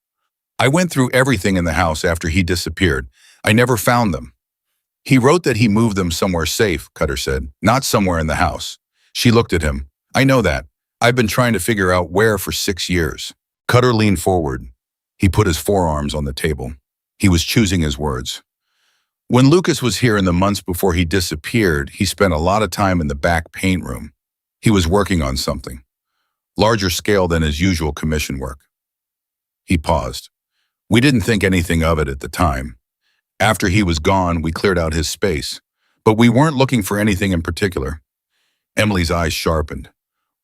I went through everything in the house after he disappeared. I never found them. He wrote that he moved them somewhere safe, Cutter said. Not somewhere in the house. She looked at him. I know that. I've been trying to figure out where for 6 years. Cutter leaned forward. He put his forearms on the table. He was choosing his words. When Lucas was here in the months before he disappeared, he spent a lot of time in the back paint room. He was working on something, larger scale than his usual commission work. He paused. We didn't think anything of it at the time. After he was gone, we cleared out his space. But we weren't looking for anything in particular. Emily's eyes sharpened.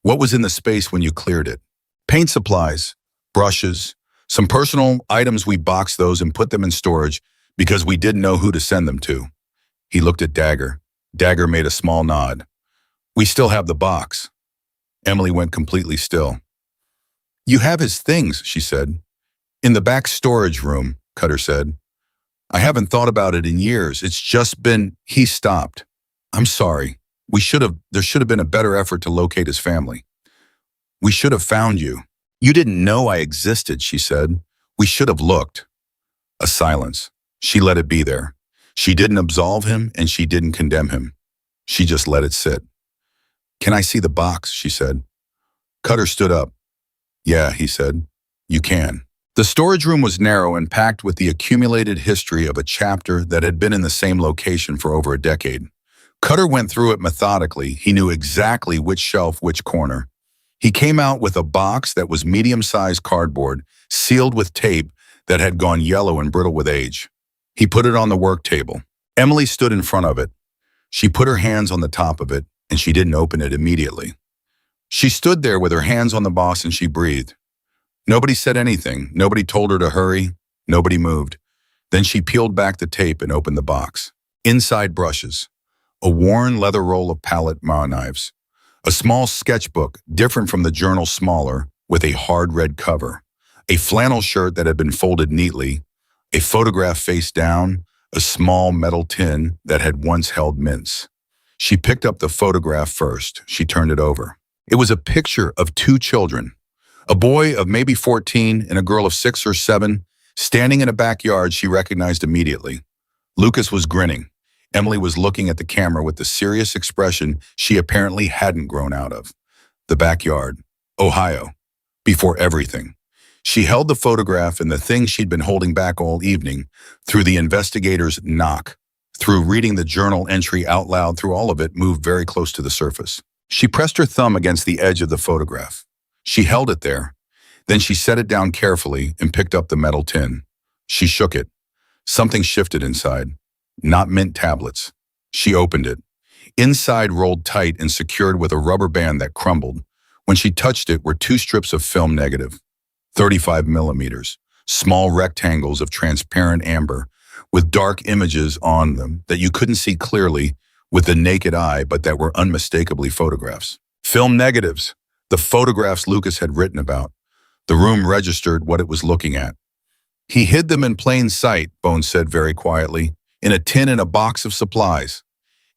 What was in the space when you cleared it? Paint supplies, brushes, some personal items. We boxed those and put them in storage because we didn't know who to send them to. He looked at Dagger. Dagger made a small nod. We still have the box. Emily went completely still. You have his things, she said. In the back storage room, Cutter said. I haven't thought about it in years. It's just been, he stopped. I'm sorry. There should have been a better effort to locate his family. We should have found you. You didn't know I existed, she said. We should have looked. A silence. She let it be there. She didn't absolve him and she didn't condemn him. She just let it sit. Can I see the box, she said. Cutter stood up. Yeah, he said. You can. The storage room was narrow and packed with the accumulated history of a chapter that had been in the same location for over a decade. Cutter went through it methodically. He knew exactly which shelf, which corner. He came out with a box that was medium-sized cardboard, sealed with tape that had gone yellow and brittle with age. He put it on the work table. Emily stood in front of it. She put her hands on the top of it, and she didn't open it immediately. She stood there with her hands on the box and she breathed. Nobody said anything. Nobody told her to hurry. Nobody moved. Then she peeled back the tape and opened the box. Inside brushes. A worn leather roll of palette knives. A small sketchbook, different from the journal, smaller, with a hard red cover. A flannel shirt that had been folded neatly. A photograph face down. A small metal tin that had once held mints. She picked up the photograph first. She turned it over. It was a picture of two children. A boy of maybe 14 and a girl of 6 or 7, standing in a backyard she recognized immediately. Lucas was grinning. Emily was looking at the camera with the serious expression she apparently hadn't grown out of. The backyard. Ohio. Before everything. She held the photograph and the thing she'd been holding back all evening, through the investigator's knock, through reading the journal entry out loud, through all of it, moved very close to the surface. She pressed her thumb against the edge of the photograph. She held it there. Then she set it down carefully and picked up the metal tin. She shook it. Something shifted inside. Not mint tablets. She opened it. Inside, rolled tight and secured with a rubber band that crumbled. When she touched it were 2 strips of film negative, 35 millimeters, small rectangles of transparent amber with dark images on them that you couldn't see clearly with the naked eye, but that were unmistakably photographs. Film negatives. The photographs Lucas had written about. The room registered what it was looking at. He hid them in plain sight, Bones said very quietly, in a tin and a box of supplies.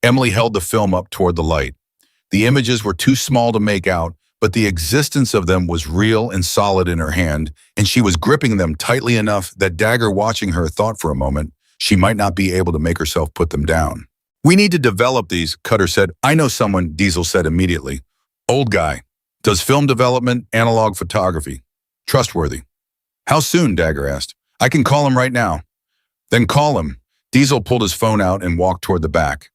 Emily held the film up toward the light. The images were too small to make out, but the existence of them was real and solid in her hand, and she was gripping them tightly enough that Dagger, watching her, thought for a moment she might not be able to make herself put them down. We need to develop these, Cutter said. I know someone, Diesel said immediately. Old guy. Does film development, analog photography. Trustworthy. How soon, Dagger asked. I can call him right now. Then call him. Diesel pulled his phone out and walked toward the back.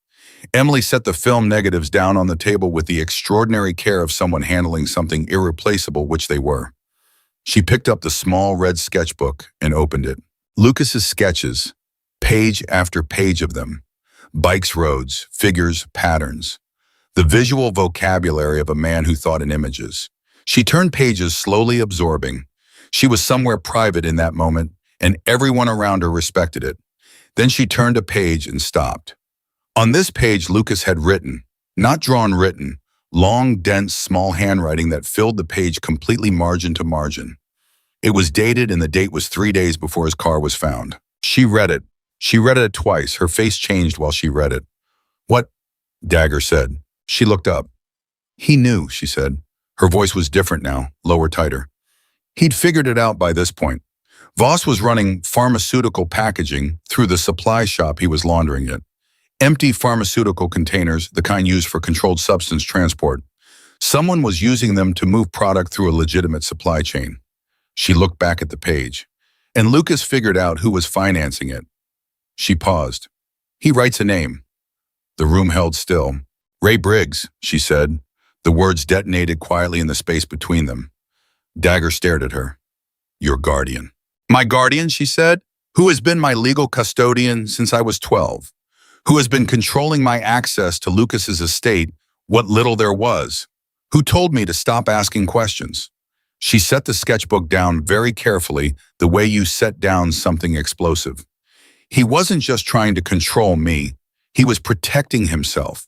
Emily set the film negatives down on the table with the extraordinary care of someone handling something irreplaceable, which they were. She picked up the small red sketchbook and opened it. Lucas's sketches, page after page of them. Bikes, roads, figures, patterns. The visual vocabulary of a man who thought in images. She turned pages, slowly absorbing. She was somewhere private in that moment, and everyone around her respected it. Then she turned a page and stopped. On this page, Lucas had written, not drawn, written, long, dense, small handwriting that filled the page completely margin to margin. It was dated, and the date was 3 days before his car was found. She read it. She read it twice. Her face changed while she read it. What? Dagger said. She looked up. He knew, she said. Her voice was different now, lower, tighter. He'd figured it out by this point. Voss was running pharmaceutical packaging through the supply shop he was laundering it. Empty pharmaceutical containers, the kind used for controlled substance transport. Someone was using them to move product through a legitimate supply chain. She looked back at the page, and Lucas figured out who was financing it. She paused. He writes a name. The room held still. Ray Briggs, she said. The words detonated quietly in the space between them. Dagger stared at her. Your guardian. My guardian, she said, who has been my legal custodian since I was 12, who has been controlling my access to Lucas's estate, what little there was, who told me to stop asking questions. She set the sketchbook down very carefully, the way you set down something explosive. He wasn't just trying to control me. He was protecting himself.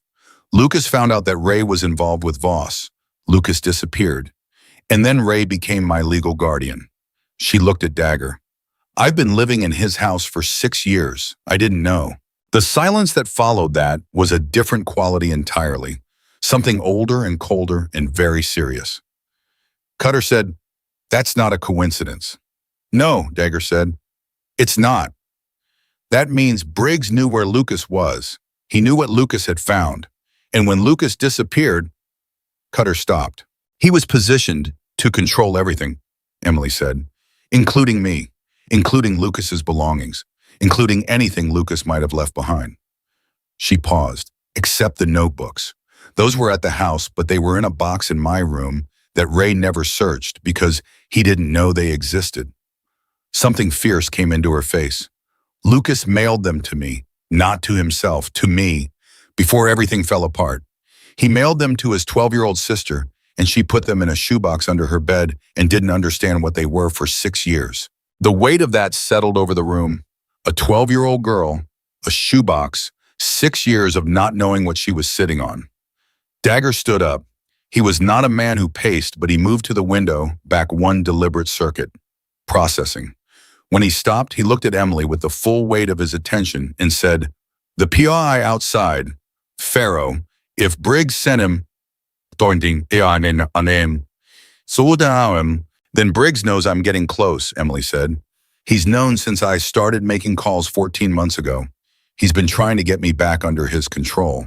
Lucas found out that Ray was involved with Voss. Lucas disappeared. And then Ray became my legal guardian. She looked at Dagger. I've been living in his house for 6 years. I didn't know. The silence that followed that was a different quality entirely. Something older and colder and very serious. Cutter said, that's not a coincidence. No, Dagger said. It's not. That means Briggs knew where Lucas was. He knew what Lucas had found. And when Lucas disappeared, Cutter stopped. He was positioned to control everything, Emily said, including me, including Lucas's belongings, including anything Lucas might have left behind. She paused, except the notebooks. Those were at the house, but they were in a box in my room that Ray never searched because he didn't know they existed. Something fierce came into her face. Lucas mailed them to me, not to himself, to me, before everything fell apart. He mailed them to his 12-year-old sister, and she put them in a shoebox under her bed and didn't understand what they were for 6 years. The weight of that settled over the room. A 12-year-old girl, a shoebox, 6 years of not knowing what she was sitting on. Dagger stood up. He was not a man who paced, but he moved to the window, back one deliberate circuit. Processing. When he stopped, he looked at Emily with the full weight of his attention and said, the PI outside, Pharaoh, if Briggs sent him, then Briggs knows I'm getting close, Emily said. He's known since I started making calls 14 months ago. He's been trying to get me back under his control.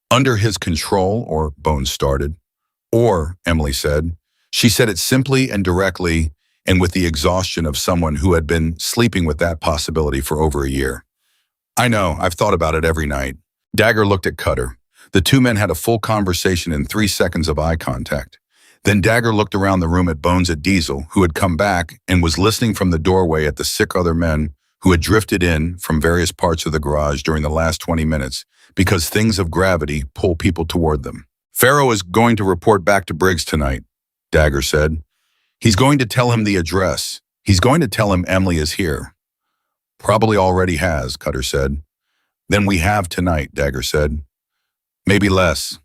Under his control, or Bones started. Or, Emily said. She said it simply and directly and with the exhaustion of someone who had been sleeping with that possibility for over a year. I know, I've thought about it every night. Dagger looked at Cutter. The two men had a full conversation in 3 seconds of eye contact. Then Dagger looked around the room at Bones at Diesel, who had come back and was listening from the doorway at the sick other men who had drifted in from various parts of the garage during the last 20 minutes because things of gravity pull people toward them. Pharaoh is going to report back to Briggs tonight, Dagger said. He's going to tell him the address. He's going to tell him Emily is here. Probably already has, Cutter said. Then we have tonight, Dagger said. Maybe less.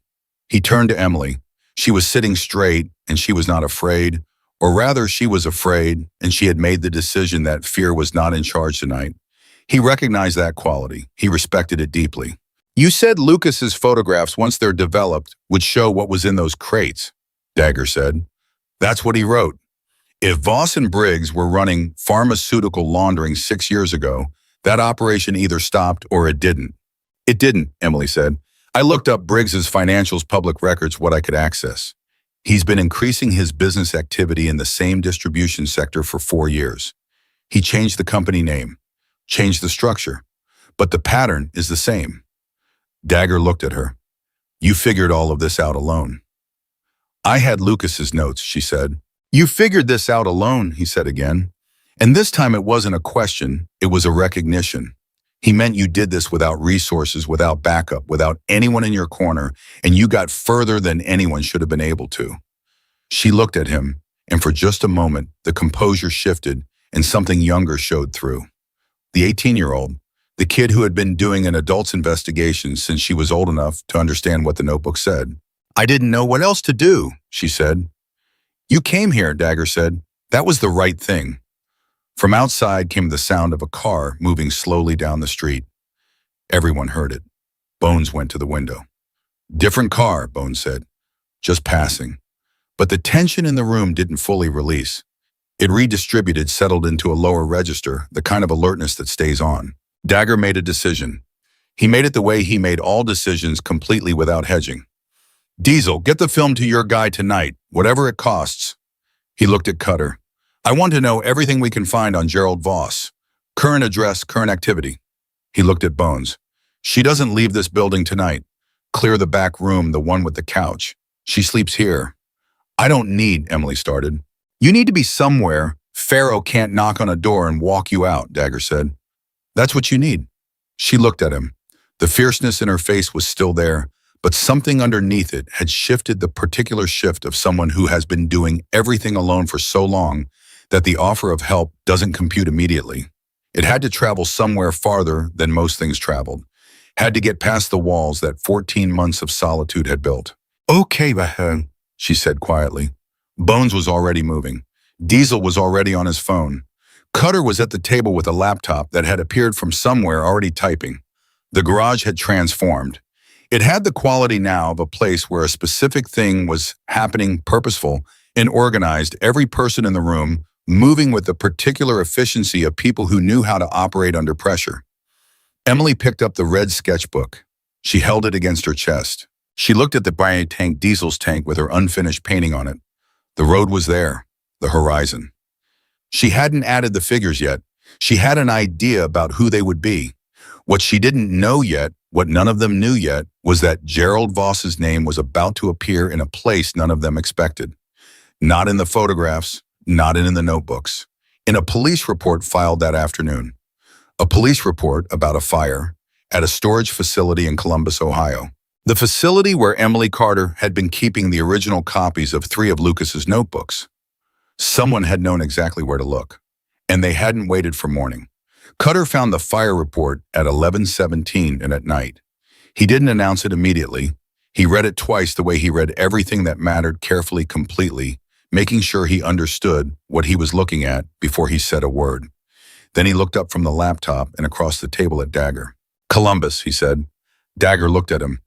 He turned to Emily. She was sitting straight, and she was not afraid, or rather she was afraid, and she had made the decision that fear was not in charge tonight. He recognized that quality. He respected it deeply. You said Lucas's photographs, once they're developed, would show what was in those crates, Dagger said. That's what he wrote. If Voss and Briggs were running pharmaceutical laundering 6 years ago, that operation either stopped or it didn't. It didn't, Emily said. I looked up Briggs's financials public records, what I could access. He's been increasing his business activity in the same distribution sector for 4 years. He changed the company name, changed the structure, but the pattern is the same. Dagger looked at her. You figured all of this out alone. I had Lucas's notes, she said. You figured this out alone, he said again. And this time it wasn't a question, it was a recognition. He meant you did this without resources, without backup, without anyone in your corner, and you got further than anyone should have been able to. She looked at him, and for just a moment, the composure shifted and something younger showed through. The 18-year-old, the kid who had been doing an adult's investigation since she was old enough to understand what the notebook said. I didn't know what else to do, she said. You came here, Dagger said. That was the right thing. From outside came the sound of a car moving slowly down the street. Everyone heard it. Bones went to the window. Different car, Bones said. Just passing. But the tension in the room didn't fully release. It redistributed, settled into a lower register, the kind of alertness that stays on. Dagger made a decision. He made it the way he made all decisions, completely without hedging. Diesel, get the film to your guy tonight, whatever it costs. He looked at Cutter. I want to know everything we can find on Gerald Voss. Current address, current activity. He looked at Bones. She doesn't leave this building tonight. Clear the back room, the one with the couch. She sleeps here. I don't need, Emily started. You need to be somewhere. Pharaoh can't knock on a door and walk you out, Dagger said. That's what you need. She looked at him. The fierceness in her face was still there, but something underneath it had shifted, the particular shift of someone who has been doing everything alone for so long that the offer of help doesn't compute immediately. It had to travel somewhere farther than most things traveled, had to get past the walls that 14 months of solitude had built. Okay, Bahan, she said quietly. Bones was already moving. Diesel was already on his phone. Cutter was at the table with a laptop that had appeared from somewhere, already typing. The garage had transformed. It had the quality now of a place where a specific thing was happening, purposeful and organized, every person in the room moving with the particular efficiency of people who knew how to operate under pressure. Emily picked up the red sketchbook. She held it against her chest. She looked at the tank, Diesel's tank with her unfinished painting on it. The road was there, the horizon. She hadn't added the figures yet. She had an idea about who they would be. What she didn't know yet, what none of them knew yet, was that Gerald Voss's name was about to appear in a place none of them expected. Not in the photographs, not in the notebooks. In a police report filed that afternoon. A police report about a fire at a storage facility in Columbus, Ohio. The facility where Emily Carter had been keeping the original copies of 3 of Lucas's notebooks. Someone had known exactly where to look, and they hadn't waited for morning. Cutter found the fire report at 11:17 and at night. He didn't announce it immediately. He read it twice the way he read everything that mattered, carefully, completely, making sure he understood what he was looking at before he said a word. Then he looked up from the laptop and across the table at Dagger. Columbus, he said. Dagger looked at him.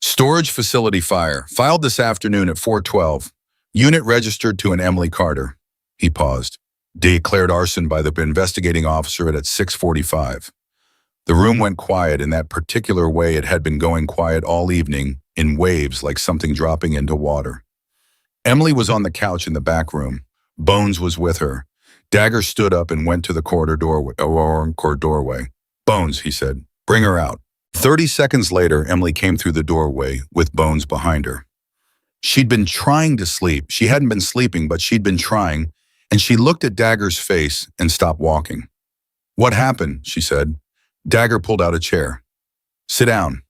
Storage facility fire, filed this afternoon at 4:12. Unit registered to an Emily Carter. He paused. Declared arson by the investigating officer at 6:45. The room went quiet in that particular way it had been going quiet all evening, in waves like something dropping into water. Emily was on the couch in the back room. Bones was with her. Dagger stood up and went to the corridor doorway. Bones, he said, bring her out. 30 seconds later, Emily came through the doorway with Bones behind her. She'd been trying to sleep. She hadn't been sleeping, but she'd been trying, and she looked at Dagger's face and stopped walking. What happened? She said. Dagger pulled out a chair. Sit down.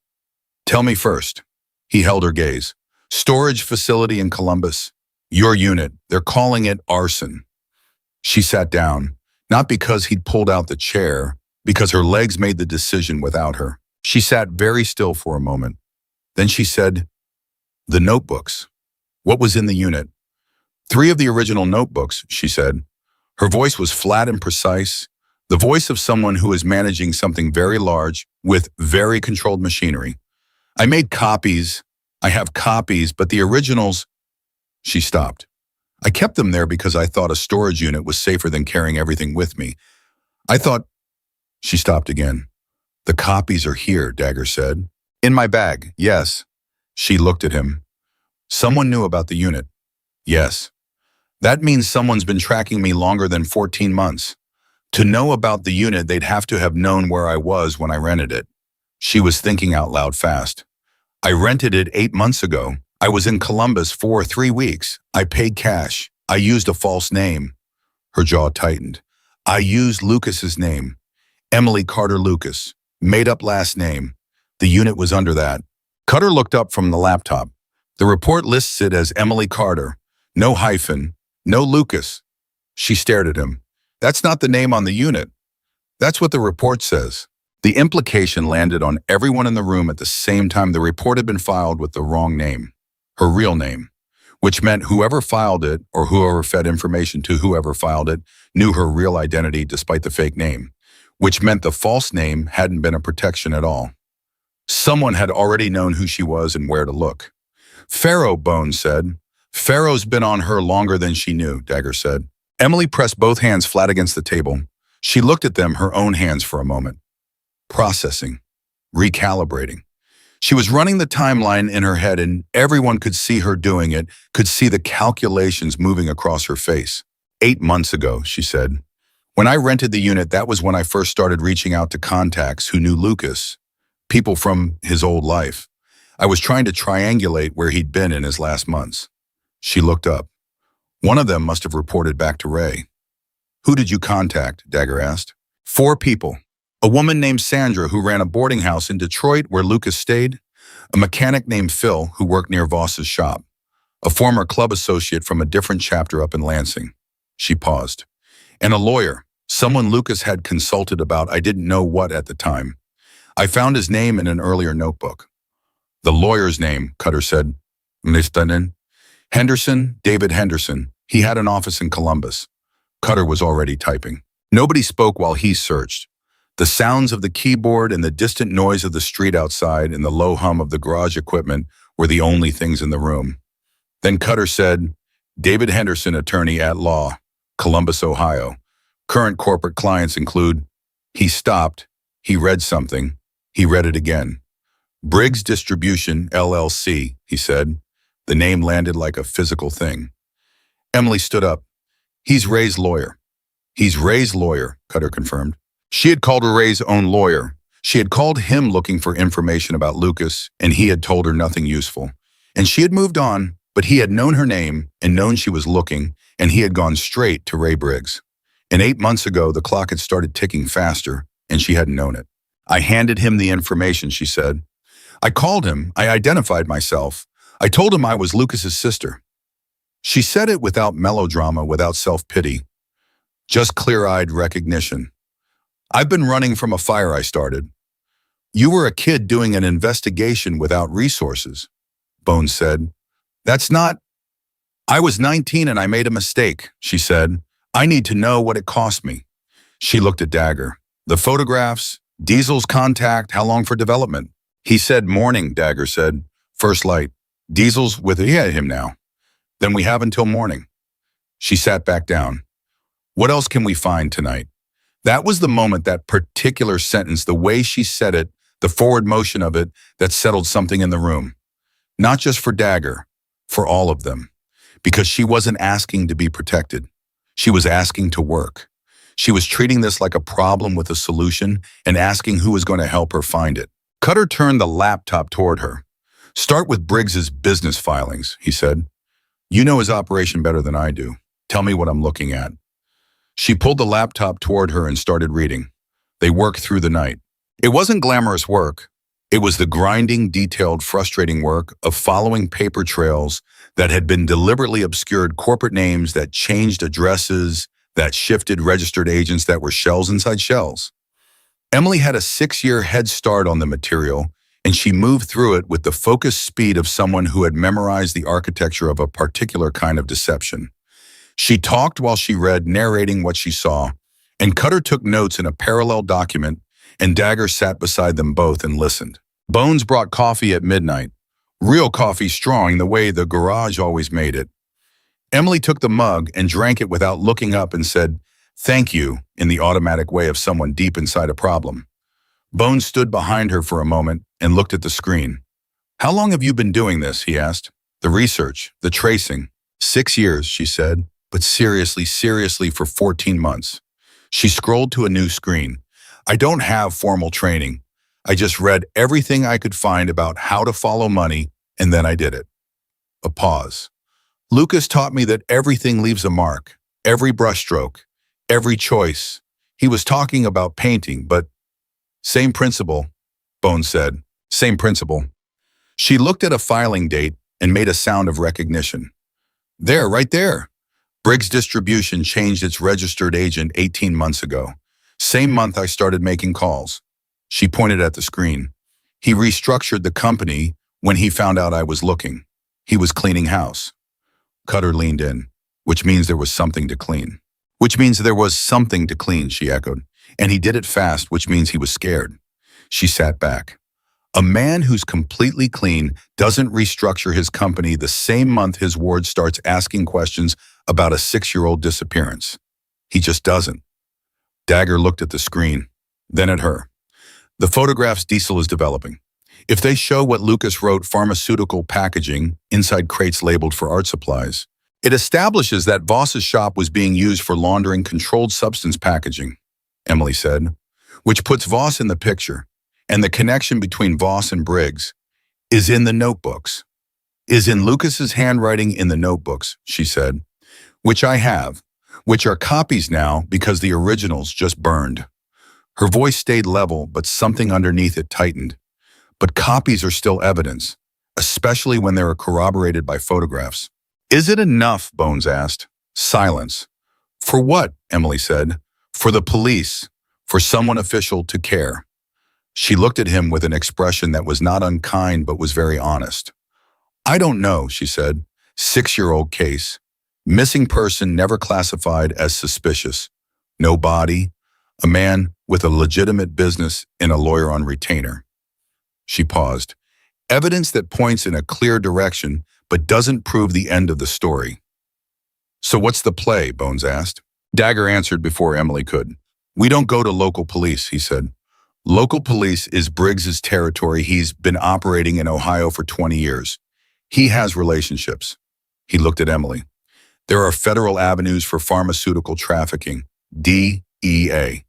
Tell me first. He held her gaze. Storage facility in Columbus. Your unit. They're calling it arson. She sat down, not because he'd pulled out the chair, because her legs made the decision without her. She sat very still for a moment. Then she said, the notebooks. What was in the unit? 3 of the original notebooks, she said. Her voice was flat and precise, the voice of someone who is managing something very large with very controlled machinery. I made copies. I have copies, but the originals... She stopped. I kept them there because I thought a storage unit was safer than carrying everything with me. I thought... She stopped again. The copies are here, Dagger said. In my bag, yes. She looked at him. Someone knew about the unit. Yes. That means someone's been tracking me longer than 14 months. To know about the unit, they'd have to have known where I was when I rented it. She was thinking out loud fast. I rented it 8 months ago. I was in Columbus for 3 weeks. I paid cash. I used a false name. Her jaw tightened. I used Lucas's name. Emily Carter Lucas. Made up last name. The unit was under that. Cutter looked up from the laptop. The report lists it as Emily Carter. No hyphen. No Lucas. She stared at him. That's not the name on the unit. That's what the report says. The implication landed on everyone in the room at the same time. The report had been filed with the wrong name. Her real name. Which meant whoever filed it, or whoever fed information to whoever filed it, knew her real identity despite the fake name. Which meant the false name hadn't been a protection at all. Someone had already known who she was and where to look. Pharaoh, Bones said. Pharaoh's been on her longer than she knew, Dagger said. Emily pressed both hands flat against the table. She looked at them, her own hands, for a moment. Processing. Recalibrating. She was running the timeline in her head, and everyone could see her doing it, could see the calculations moving across her face. 8 months ago, she said. When I rented the unit, that was when I first started reaching out to contacts who knew Lucas, people from his old life. I was trying to triangulate where he'd been in his last months. She looked up. One of them must have reported back to Ray. Who did you contact? Dagger asked. 4 people. A woman named Sandra who ran a boarding house in Detroit where Lucas stayed, a mechanic named Phil who worked near Voss's shop, a former club associate from a different chapter up in Lansing. She paused. And a lawyer, someone Lucas had consulted about I didn't know what at the time. I found his name in an earlier notebook. The lawyer's name, Cutter said. Mr. Henderson, David Henderson. He had an office in Columbus. Cutter was already typing. Nobody spoke while he searched. The sounds of the keyboard and the distant noise of the street outside and the low hum of the garage equipment were the only things in the room. Then Cutter said, David Henderson, attorney at law, Columbus, Ohio. Current corporate clients include... He stopped. He read something. He read it again. Briggs Distribution, LLC, he said. The name landed like a physical thing. Emily stood up. He's Ray's lawyer. He's Ray's lawyer, Cutter confirmed. She had called Ray's own lawyer. She had called him looking for information about Lucas, and he had told her nothing useful. And she had moved on, but he had known her name and known she was looking, and he had gone straight to Ray Briggs. And 8 months ago, the clock had started ticking faster, and she hadn't known it. I handed him the information, she said. I called him. I identified myself. I told him I was Lucas's sister. She said it without melodrama, without self-pity. Just clear-eyed recognition. I've been running from a fire I started. You were a kid doing an investigation without resources, Bones said. That's not... I was 19 and I made a mistake, she said. I need to know what it cost me. She looked at Dagger. The photographs, Diesel's contact, how long for development? He said morning, Dagger said. First light. Diesel's with him now. Then we have until morning. She sat back down. What else can we find tonight? That was the moment, that particular sentence, the way she said it, the forward motion of it, that settled something in the room. Not just for Dagger, for all of them. Because she wasn't asking to be protected. She was asking to work. She was treating this like a problem with a solution and asking who was going to help her find it. Cutter turned the laptop toward her. Start with Briggs's business filings, he said. You know his operation better than I do. Tell me what I'm looking at. She pulled the laptop toward her and started reading. They worked through the night. It wasn't glamorous work. It was the grinding, detailed, frustrating work of following paper trails that had been deliberately obscured, corporate names that changed addresses, that shifted registered agents that were shells inside shells. Emily had a 6-year head start on the material, and she moved through it with the focused speed of someone who had memorized the architecture of a particular kind of deception. She talked while she read, narrating what she saw, and Cutter took notes in a parallel document, and Dagger sat beside them both and listened. Bones brought coffee at midnight. Real coffee, strong the way the garage always made it. Emily took the mug and drank it without looking up and said, "Thank you," in the automatic way of someone deep inside a problem. Bones stood behind her for a moment and looked at the screen. How long have you been doing this? He asked. The research, the tracing. 6 years, she said, but seriously for 14 months. She scrolled to a new screen. I don't have formal training. I just read everything I could find about how to follow money, and then I did it. A pause. Lucas taught me that everything leaves a mark, every brushstroke, every choice. He was talking about painting, but same principle, Bones said. Same principle. She looked at a filing date and made a sound of recognition. There, right there. Briggs Distribution changed its registered agent 18 months ago. Same month I started making calls. She pointed at the screen. He restructured the company when he found out I was looking. He was cleaning house. Cutter leaned in, which means there was something to clean. Which means there was something to clean, she echoed. And he did it fast, which means he was scared. She sat back. A man who's completely clean doesn't restructure his company the same month his ward starts asking questions about a 6-year-old disappearance. He just doesn't. Dagger looked at the screen, then at her. The photographs Diesel is developing. If they show what Lucas wrote, pharmaceutical packaging, inside crates labeled for art supplies, it establishes that Voss's shop was being used for laundering controlled substance packaging, Emily said, which puts Voss in the picture, and the connection between Voss and Briggs. is in the notebooks. Is in Lucas's handwriting in the notebooks, she said, which I have, which are copies now because the originals just burned. Her voice stayed level, but something underneath it tightened. But copies are still evidence, especially when they are corroborated by photographs. Is it enough? Bones asked. Silence. For what? Emily said. For the police, for someone official to care. She looked at him with an expression that was not unkind but was very honest. I don't know, she said. 6-year-old case. Missing person never classified as suspicious. No body. A man with a legitimate business and a lawyer on retainer. She paused. Evidence that points in a clear direction but doesn't prove the end of the story. So what's the play? Bones asked. Dagger answered before Emily could. We don't go to local police, he said. Local police is Briggs's territory. He's been operating in Ohio for 20 years. He has relationships. He looked at Emily. There are federal avenues for pharmaceutical trafficking, DEA.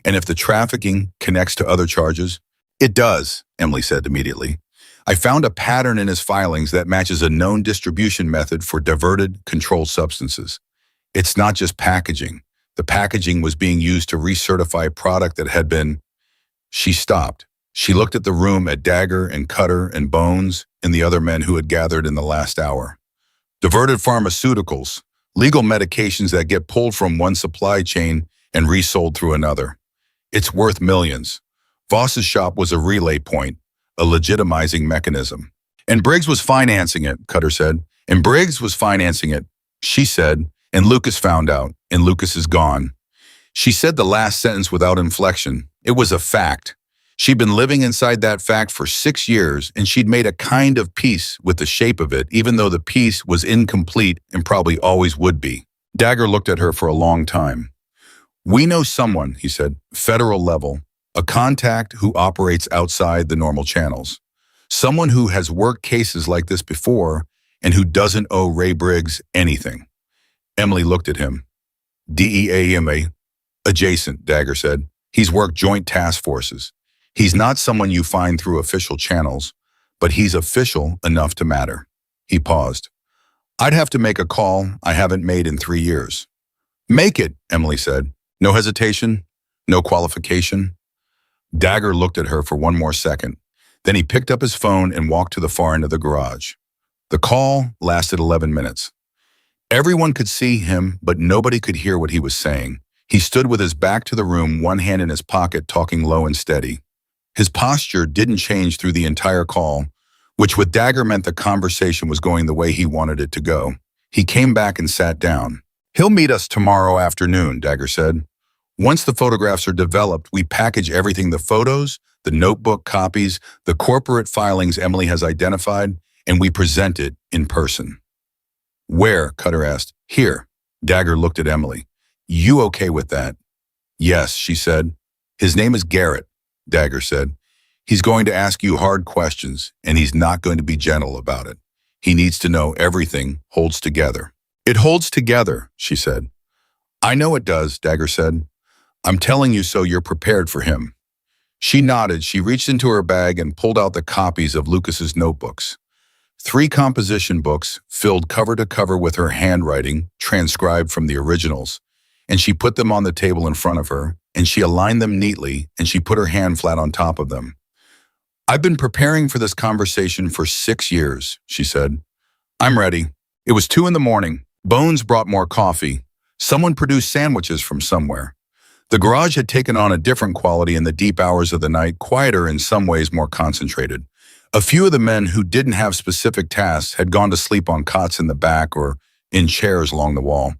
And if the trafficking connects to other charges, it does, Emily said immediately. I found a pattern in his filings that matches a known distribution method for diverted, controlled substances. It's not just packaging. The packaging was being used to recertify a product that had been... She stopped. She looked at the room at Dagger and Cutter and Bones and the other men who had gathered in the last hour. Diverted pharmaceuticals, legal medications that get pulled from one supply chain and resold through another. It's worth millions. Voss's shop was a relay point, a legitimizing mechanism. And Briggs was financing it, Cutter said. And Briggs was financing it, she said, and Lucas found out, and Lucas is gone. She said the last sentence without inflection. It was a fact. She'd been living inside that fact for 6 years, and she'd made a kind of peace with the shape of it, even though the peace was incomplete and probably always would be. Dagger looked at her for a long time. We know someone, he said, federal level, a contact who operates outside the normal channels. Someone who has worked cases like this before and who doesn't owe Ray Briggs anything. Emily looked at him. DEA adjacent, Dagger said. He's worked joint task forces. He's not someone you find through official channels, but he's official enough to matter. He paused. I'd have to make a call I haven't made in 3 years. Make it, Emily said. No hesitation, no qualification. Dagger looked at her for one more second. Then he picked up his phone and walked to the far end of the garage. The call lasted 11 minutes. Everyone could see him, but nobody could hear what he was saying. He stood with his back to the room, one hand in his pocket, talking low and steady. His posture didn't change through the entire call, which with Dagger meant the conversation was going the way he wanted it to go. He came back and sat down. He'll meet us tomorrow afternoon, Dagger said. Once the photographs are developed, we package everything, the photos, the notebook copies, the corporate filings Emily has identified, and we present it in person. Where? Cutter asked. Here. Dagger looked at Emily. You okay with that? Yes, she said. His name is Garrett, Dagger said. He's going to ask you hard questions, and he's not going to be gentle about it. He needs to know everything holds together. It holds together, she said. I know it does, Dagger said. I'm telling you so you're prepared for him. She nodded. She reached into her bag and pulled out the copies of Lucas's notebooks. 3 composition books filled cover to cover with her handwriting, transcribed from the originals, and she put them on the table in front of her, and she aligned them neatly, and she put her hand flat on top of them. I've been preparing for this conversation for 6 years, she said. I'm ready. It was 2 a.m. Bones brought more coffee. Someone produced sandwiches from somewhere. The garage had taken on a different quality in the deep hours of the night, quieter in some ways, more concentrated. A few of the men who didn't have specific tasks had gone to sleep on cots in the back or in chairs along the wall.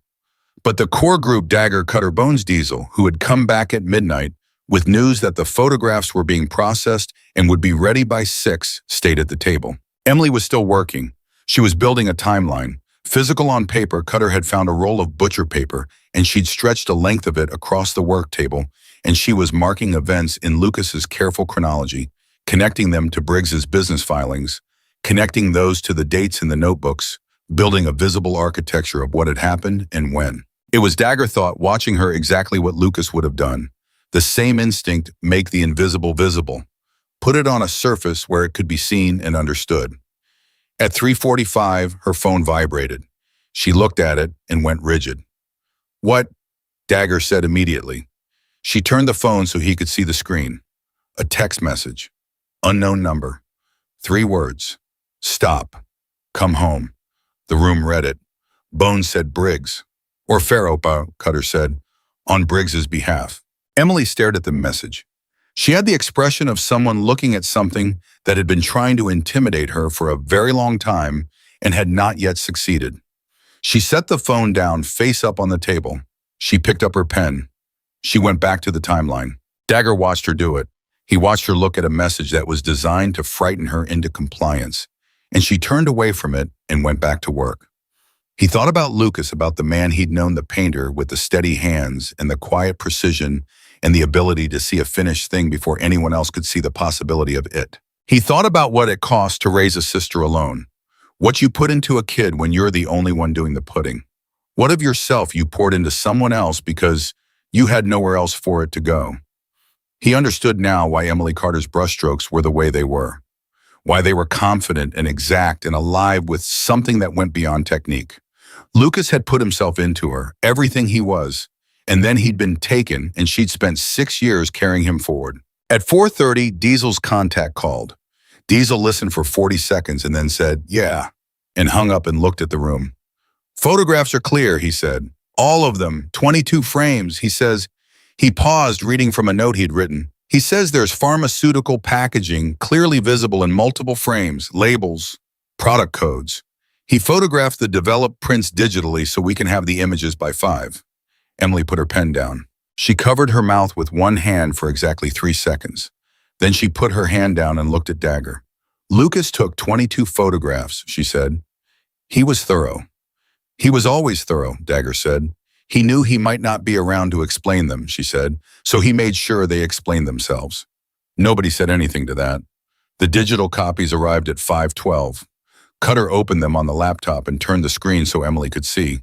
But the core group, Dagger, Cutter, Bones, Diesel, who had come back at midnight with news that the photographs were being processed and would be ready by 6, stayed at the table. Emily was still working. She was building a timeline. Physical on paper, Cutter had found a roll of butcher paper, and she'd stretched a length of it across the work table, and she was marking events in Lucas's careful chronology, connecting them to Briggs's business filings, connecting those to the dates in the notebooks, building a visible architecture of what had happened and when. It was, Dagger thought, watching her, exactly what Lucas would have done. The same instinct, make the invisible visible. put it on a surface where it could be seen and understood. At 3:45, her phone vibrated. She looked at it and went rigid. "What?" Dagger said immediately. She turned the phone so he could see the screen. A text message. Unknown number. 3 words. "Stop. Come home." The room read it. Bones said Briggs. Or Pharaoh, Cutter said, on Briggs's behalf. Emily stared at the message. She had the expression of someone looking at something that had been trying to intimidate her for a very long time and had not yet succeeded. She set the phone down face up on the table. She picked up her pen. She went back to the timeline. Dagger watched her do it. He watched her look at a message that was designed to frighten her into compliance, and she turned away from it and went back to work. He thought about Lucas, about the man he'd known, the painter with the steady hands and the quiet precision and the ability to see a finished thing before anyone else could see the possibility of it. He thought about what it cost to raise a sister alone, what you put into a kid when you're the only one doing the putting. What of yourself you poured into someone else because you had nowhere else for it to go. He understood now why Emily Carter's brushstrokes were the way they were, why they were confident and exact and alive with something that went beyond technique. Lucas had put himself into her, everything he was, and then he'd been taken and she'd spent 6 years carrying him forward. At 4:30, Diesel's contact called. Diesel listened for 40 seconds and then said, "Yeah," and hung up and looked at the room. "Photographs are clear," he said. "All of them, 22 frames," he says. He paused, reading from a note he'd written. He says there's pharmaceutical packaging clearly visible in multiple frames, labels, product codes. He photographed the developed prints digitally so we can have the images by 5. Emily put her pen down. She covered her mouth with one hand for exactly 3 seconds. Then she put her hand down and looked at Dagger. "Lucas took 22 photographs," she said. "He was thorough." "He was always thorough," Dagger said. "He knew he might not be around to explain them," she said, "so he made sure they explained themselves." Nobody said anything to that. The digital copies arrived at 5:12. Cutter opened them on the laptop and turned the screen so Emily could see.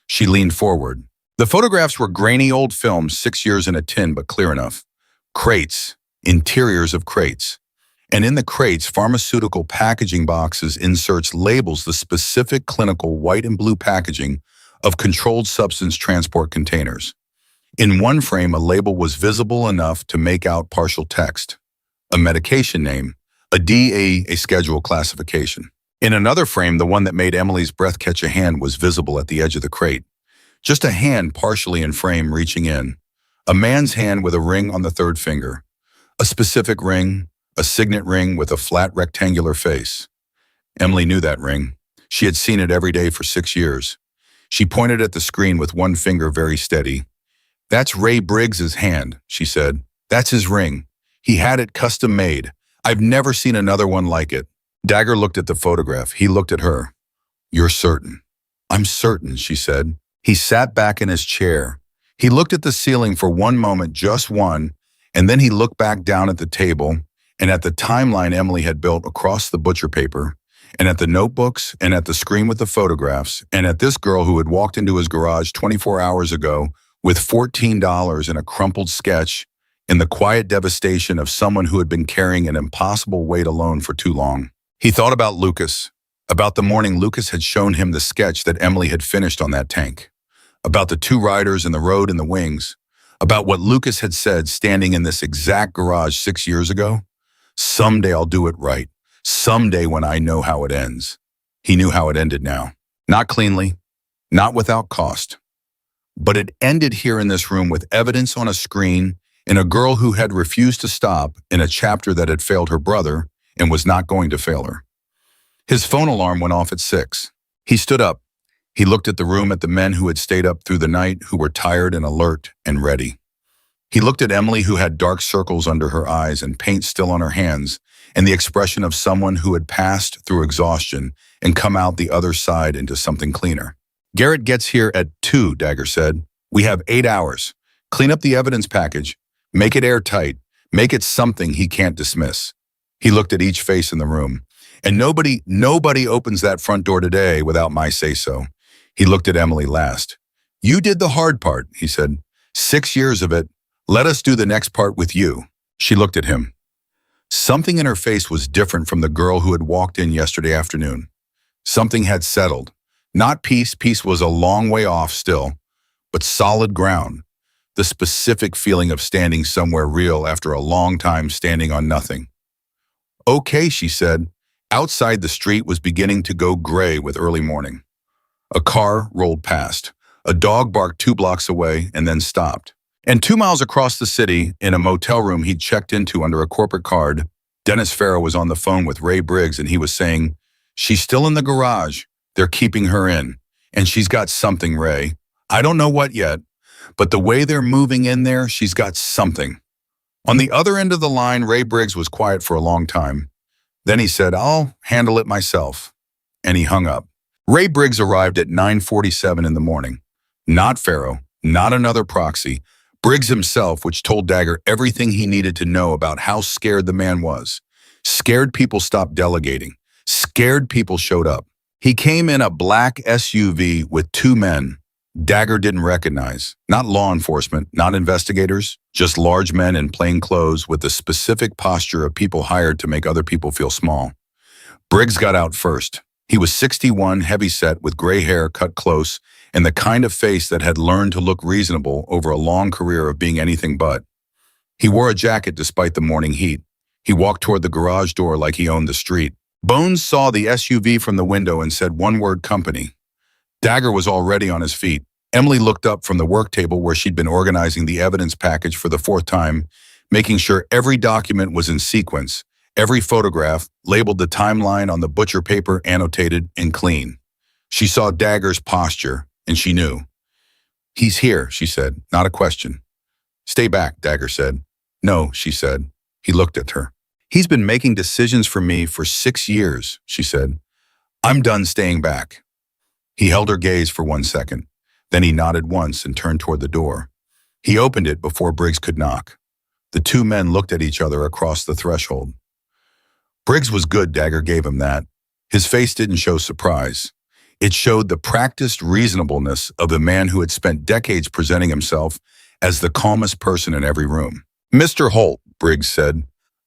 She leaned forward. The photographs were grainy old films, 6 years in a tin, but clear enough. Crates, interiors of crates. And in the crates, pharmaceutical packaging boxes, inserts, labels, the specific clinical white and blue packaging of controlled substance transport containers. In one frame, a label was visible enough to make out partial text, a medication name, a DA, a schedule classification. In another frame, the one that made Emily's breath catch a hand was visible at the edge of the crate. Just a hand partially in frame reaching in. A man's hand with a ring on the 3rd finger. A specific ring, a signet ring with a flat rectangular face. Emily knew that ring. She had seen it every day for 6 years. She pointed at the screen with one finger very steady. "That's Ray Briggs's hand," she said. "That's his ring. He had it custom made. I've never seen another one like it." Dagger looked at the photograph. He looked at her. "You're certain?" "I'm certain," she said. He sat back in his chair. He looked at the ceiling for one moment, just one, and then he looked back down at the table and at the timeline Emily had built across the butcher paper, and at the notebooks, and at the screen with the photographs, and at this girl who had walked into his garage 24 hours ago with $14 and a crumpled sketch, in the quiet devastation of someone who had been carrying an impossible weight alone for too long. He thought about Lucas, about the morning Lucas had shown him the sketch that Emily had finished on that tank, about the 2 riders in the road and the wings, about what Lucas had said standing in this exact garage 6 years ago. "Someday I'll do it right. Someday when I know how it ends." He knew how it ended now. Not cleanly, not without cost. But it ended here in this room with evidence on a screen, in a girl who had refused to stop, in a chapter that had failed her brother and was not going to fail her. His phone alarm went off at 6. He stood up. He looked at the room, at the men who had stayed up through the night, who were tired and alert and ready. He looked at Emily, who had dark circles under her eyes and paint still on her hands, and the expression of someone who had passed through exhaustion and come out the other side into something cleaner. "Garrett gets here at 2, Dagger said. "We have 8 hours. Clean up the evidence package. Make it airtight. Make it something he can't dismiss." He looked at each face in the room. "And nobody opens that front door today without my say-so." He looked at Emily last. "You did the hard part," he said. 6 years of it. Let us do the next part with you." She looked at him. Something in her face was different from the girl who had walked in yesterday afternoon. Something had settled. Not peace, peace was a long way off still, but solid ground. The specific feeling of standing somewhere real after a long time standing on nothing. Okay, she said. Outside, the street was beginning to go gray with early morning. A car rolled past. A dog barked 2 blocks away and then stopped. And 2 miles across the city, in a motel room he'd checked into under a corporate card, Dennis Farrow was on the phone with Ray Briggs and he was saying, "She's still in the garage. They're keeping her in. And she's got something, Ray. I don't know what yet, but the way they're moving in there, she's got something." On the other end of the line, Ray Briggs was quiet for a long time. Then he said, "I'll handle it myself." And he hung up. Ray Briggs arrived at 9:47 in the morning. Not Farrow, not another proxy. Briggs himself, which told Dagger everything he needed to know about how scared the man was. Scared people stopped delegating. Scared people showed up. He came in a black SUV with 2 men Dagger didn't recognize. Not law enforcement, not investigators, just large men in plain clothes with the specific posture of people hired to make other people feel small. Briggs got out first. He was 61, heavyset, with gray hair cut close, and the kind of face that had learned to look reasonable over a long career of being anything but. He wore a jacket despite the morning heat. He walked toward the garage door like he owned the street. Bones saw the SUV from the window and said one word: company. Dagger was already on his feet. Emily looked up from the work table where she'd been organizing the evidence package for the 4th time, making sure every document was in sequence, every photograph, labeled the timeline on the butcher paper, annotated and clean. She saw Dagger's posture, and she knew. "He's here," she said, "not a question." "Stay back," Dagger said. "No," she said. He looked at her. "He's been making decisions for me for 6 years," she said. "I'm done staying back." He held her gaze for 1 second. Then he nodded once and turned toward the door. He opened it before Briggs could knock. The 2 men looked at each other across the threshold. Briggs was good, Dagger gave him that. His face didn't show surprise. It showed the practiced reasonableness of the man who had spent decades presenting himself as the calmest person in every room. "Mr. Holt," Briggs said,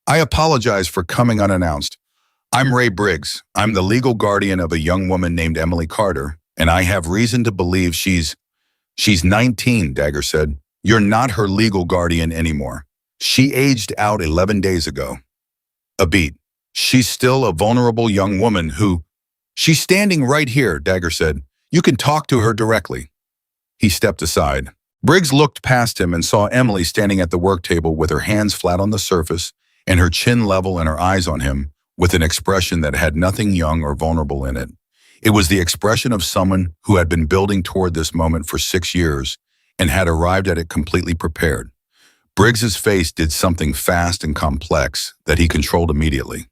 "I apologize for coming unannounced. I'm Ray Briggs. I'm the legal guardian of a young woman named Emily Carter, and I have reason to believe she's 19, Dagger said. "You're not her legal guardian anymore. She aged out 11 days ago." A beat. "She's still a vulnerable young woman who—" "She's standing right here," Dagger said. "You can talk to her directly." He stepped aside. Briggs looked past him and saw Emily standing at the work table with her hands flat on the surface and her chin level and her eyes on him, with an expression that had nothing young or vulnerable in it. It was the expression of someone who had been building toward this moment for 6 years and had arrived at it completely prepared. Briggs's face did something fast and complex that he controlled immediately.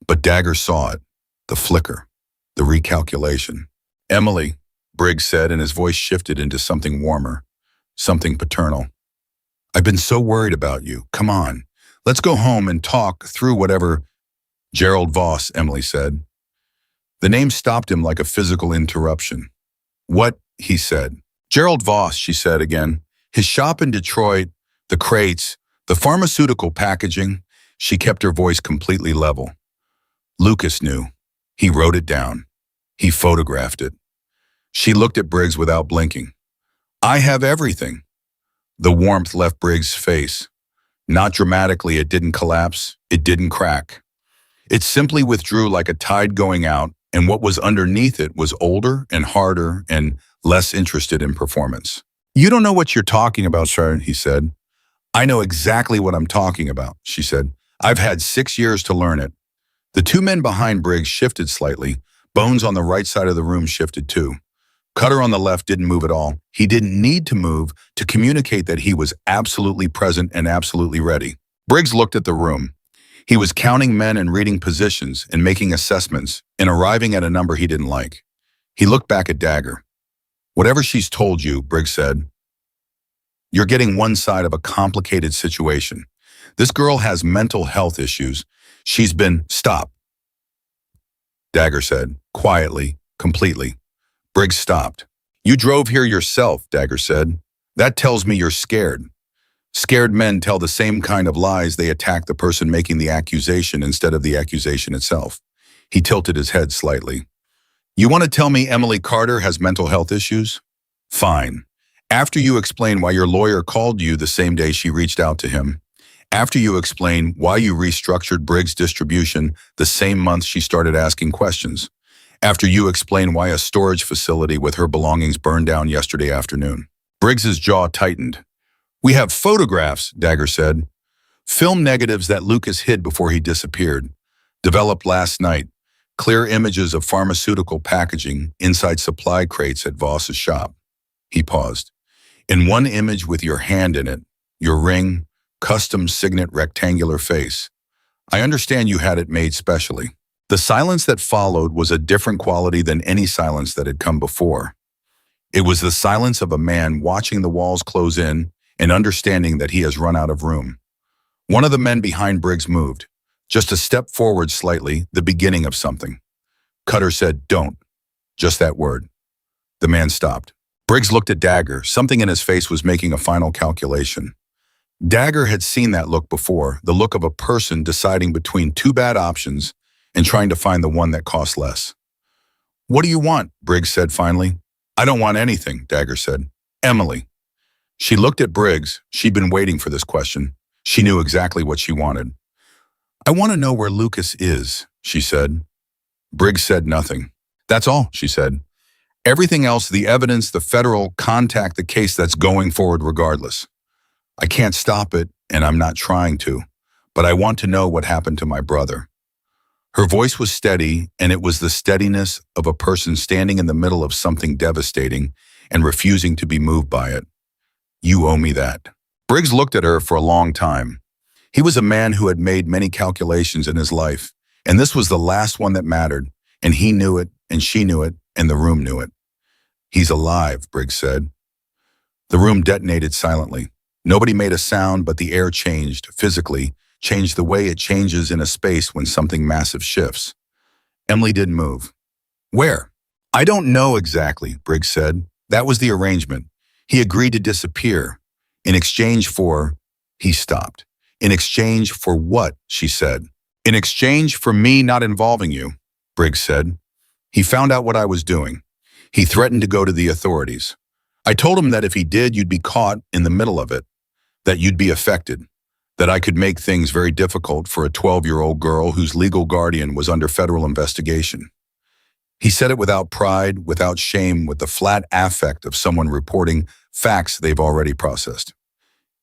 But Dagger saw it, the flicker, the recalculation. "Emily," Briggs said, and his voice shifted into something warmer, something paternal. "I've been so worried about you. Come on, let's go home and talk through whatever—" "Gerald Voss," Emily said. The name stopped him like a physical interruption. "What?" he said. "Gerald Voss," she said again. "His shop in Detroit, the crates, the pharmaceutical packaging." She kept her voice completely level. "Lucas knew. He wrote it down. He photographed it." She looked at Briggs without blinking. "I have everything." The warmth left Briggs' face. Not dramatically, it didn't collapse. It didn't crack. It simply withdrew like a tide going out, and what was underneath it was older and harder and less interested in performance. "You don't know what you're talking about, sir," he said. "I know exactly what I'm talking about," she said. "I've had 6 years to learn it." The 2 men behind Briggs shifted slightly. Bones on the right side of the room shifted too. Cutter on the left didn't move at all. He didn't need to move to communicate that he was absolutely present and absolutely ready. Briggs looked at the room. He was counting men and reading positions and making assessments and arriving at a number he didn't like. He looked back at Dagger. "Whatever she's told you," Briggs said, "you're getting one side of a complicated situation. This girl has mental health issues. She's been—" "Stop," Dagger said, quietly, completely. Briggs stopped. "You drove here yourself," Dagger said. "That tells me you're scared." Scared men tell the same kind of lies. They attack the person making the accusation instead of the accusation itself. He tilted his head slightly. You want to tell me Emily Carter has mental health issues? Fine. After you explain why your lawyer called you the same day she reached out to him, after you explain why you restructured Briggs' distribution the same month she started asking questions, after you explain why a storage facility with her belongings burned down yesterday afternoon. Briggs's jaw tightened. We have photographs, Dagger said. Film negatives that Lucas hid before he disappeared. Developed last night. Clear images of pharmaceutical packaging inside supply crates at Voss's shop. He paused. In one image with your hand in it, your ring, custom signet rectangular face. I understand you had it made specially. The silence that followed was a different quality than any silence that had come before. It was the silence of a man watching the walls close in and understanding that he has run out of room. One of the men behind Briggs moved, just a step forward slightly, the beginning of something. Cutter said, don't. Just that word. The man stopped. Briggs looked at Dagger. Something in his face was making a final calculation. Dagger had seen that look before, the look of a person deciding between two bad options and trying to find the one that costs less. What do you want? Briggs said finally. I don't want anything, Dagger said. Emily. She looked at Briggs. She'd been waiting for this question. She knew exactly what she wanted. I want to know where Lucas is, she said. Briggs said nothing. That's all, she said. Everything else, the evidence, the federal, contact the case that's going forward regardless. I can't stop it, and I'm not trying to, but I want to know what happened to my brother. Her voice was steady, and it was the steadiness of a person standing in the middle of something devastating and refusing to be moved by it. You owe me that. Briggs looked at her for a long time. He was a man who had made many calculations in his life, and this was the last one that mattered, and he knew it, and she knew it, and the room knew it. He's alive, Briggs said. The room detonated silently. Nobody made a sound, but the air changed, physically, changed the way it changes in a space when something massive shifts. Emily didn't move. Where? I don't know exactly, Briggs said. That was the arrangement. He agreed to disappear. In exchange for... He stopped. In exchange for what? She said. In exchange for me not involving you, Briggs said. He found out what I was doing. He threatened to go to the authorities. I told him that if he did, you'd be caught in the middle of it, that you'd be affected, that I could make things very difficult for a 12-year-old girl whose legal guardian was under federal investigation. He said it without pride, without shame, with the flat affect of someone reporting facts they've already processed.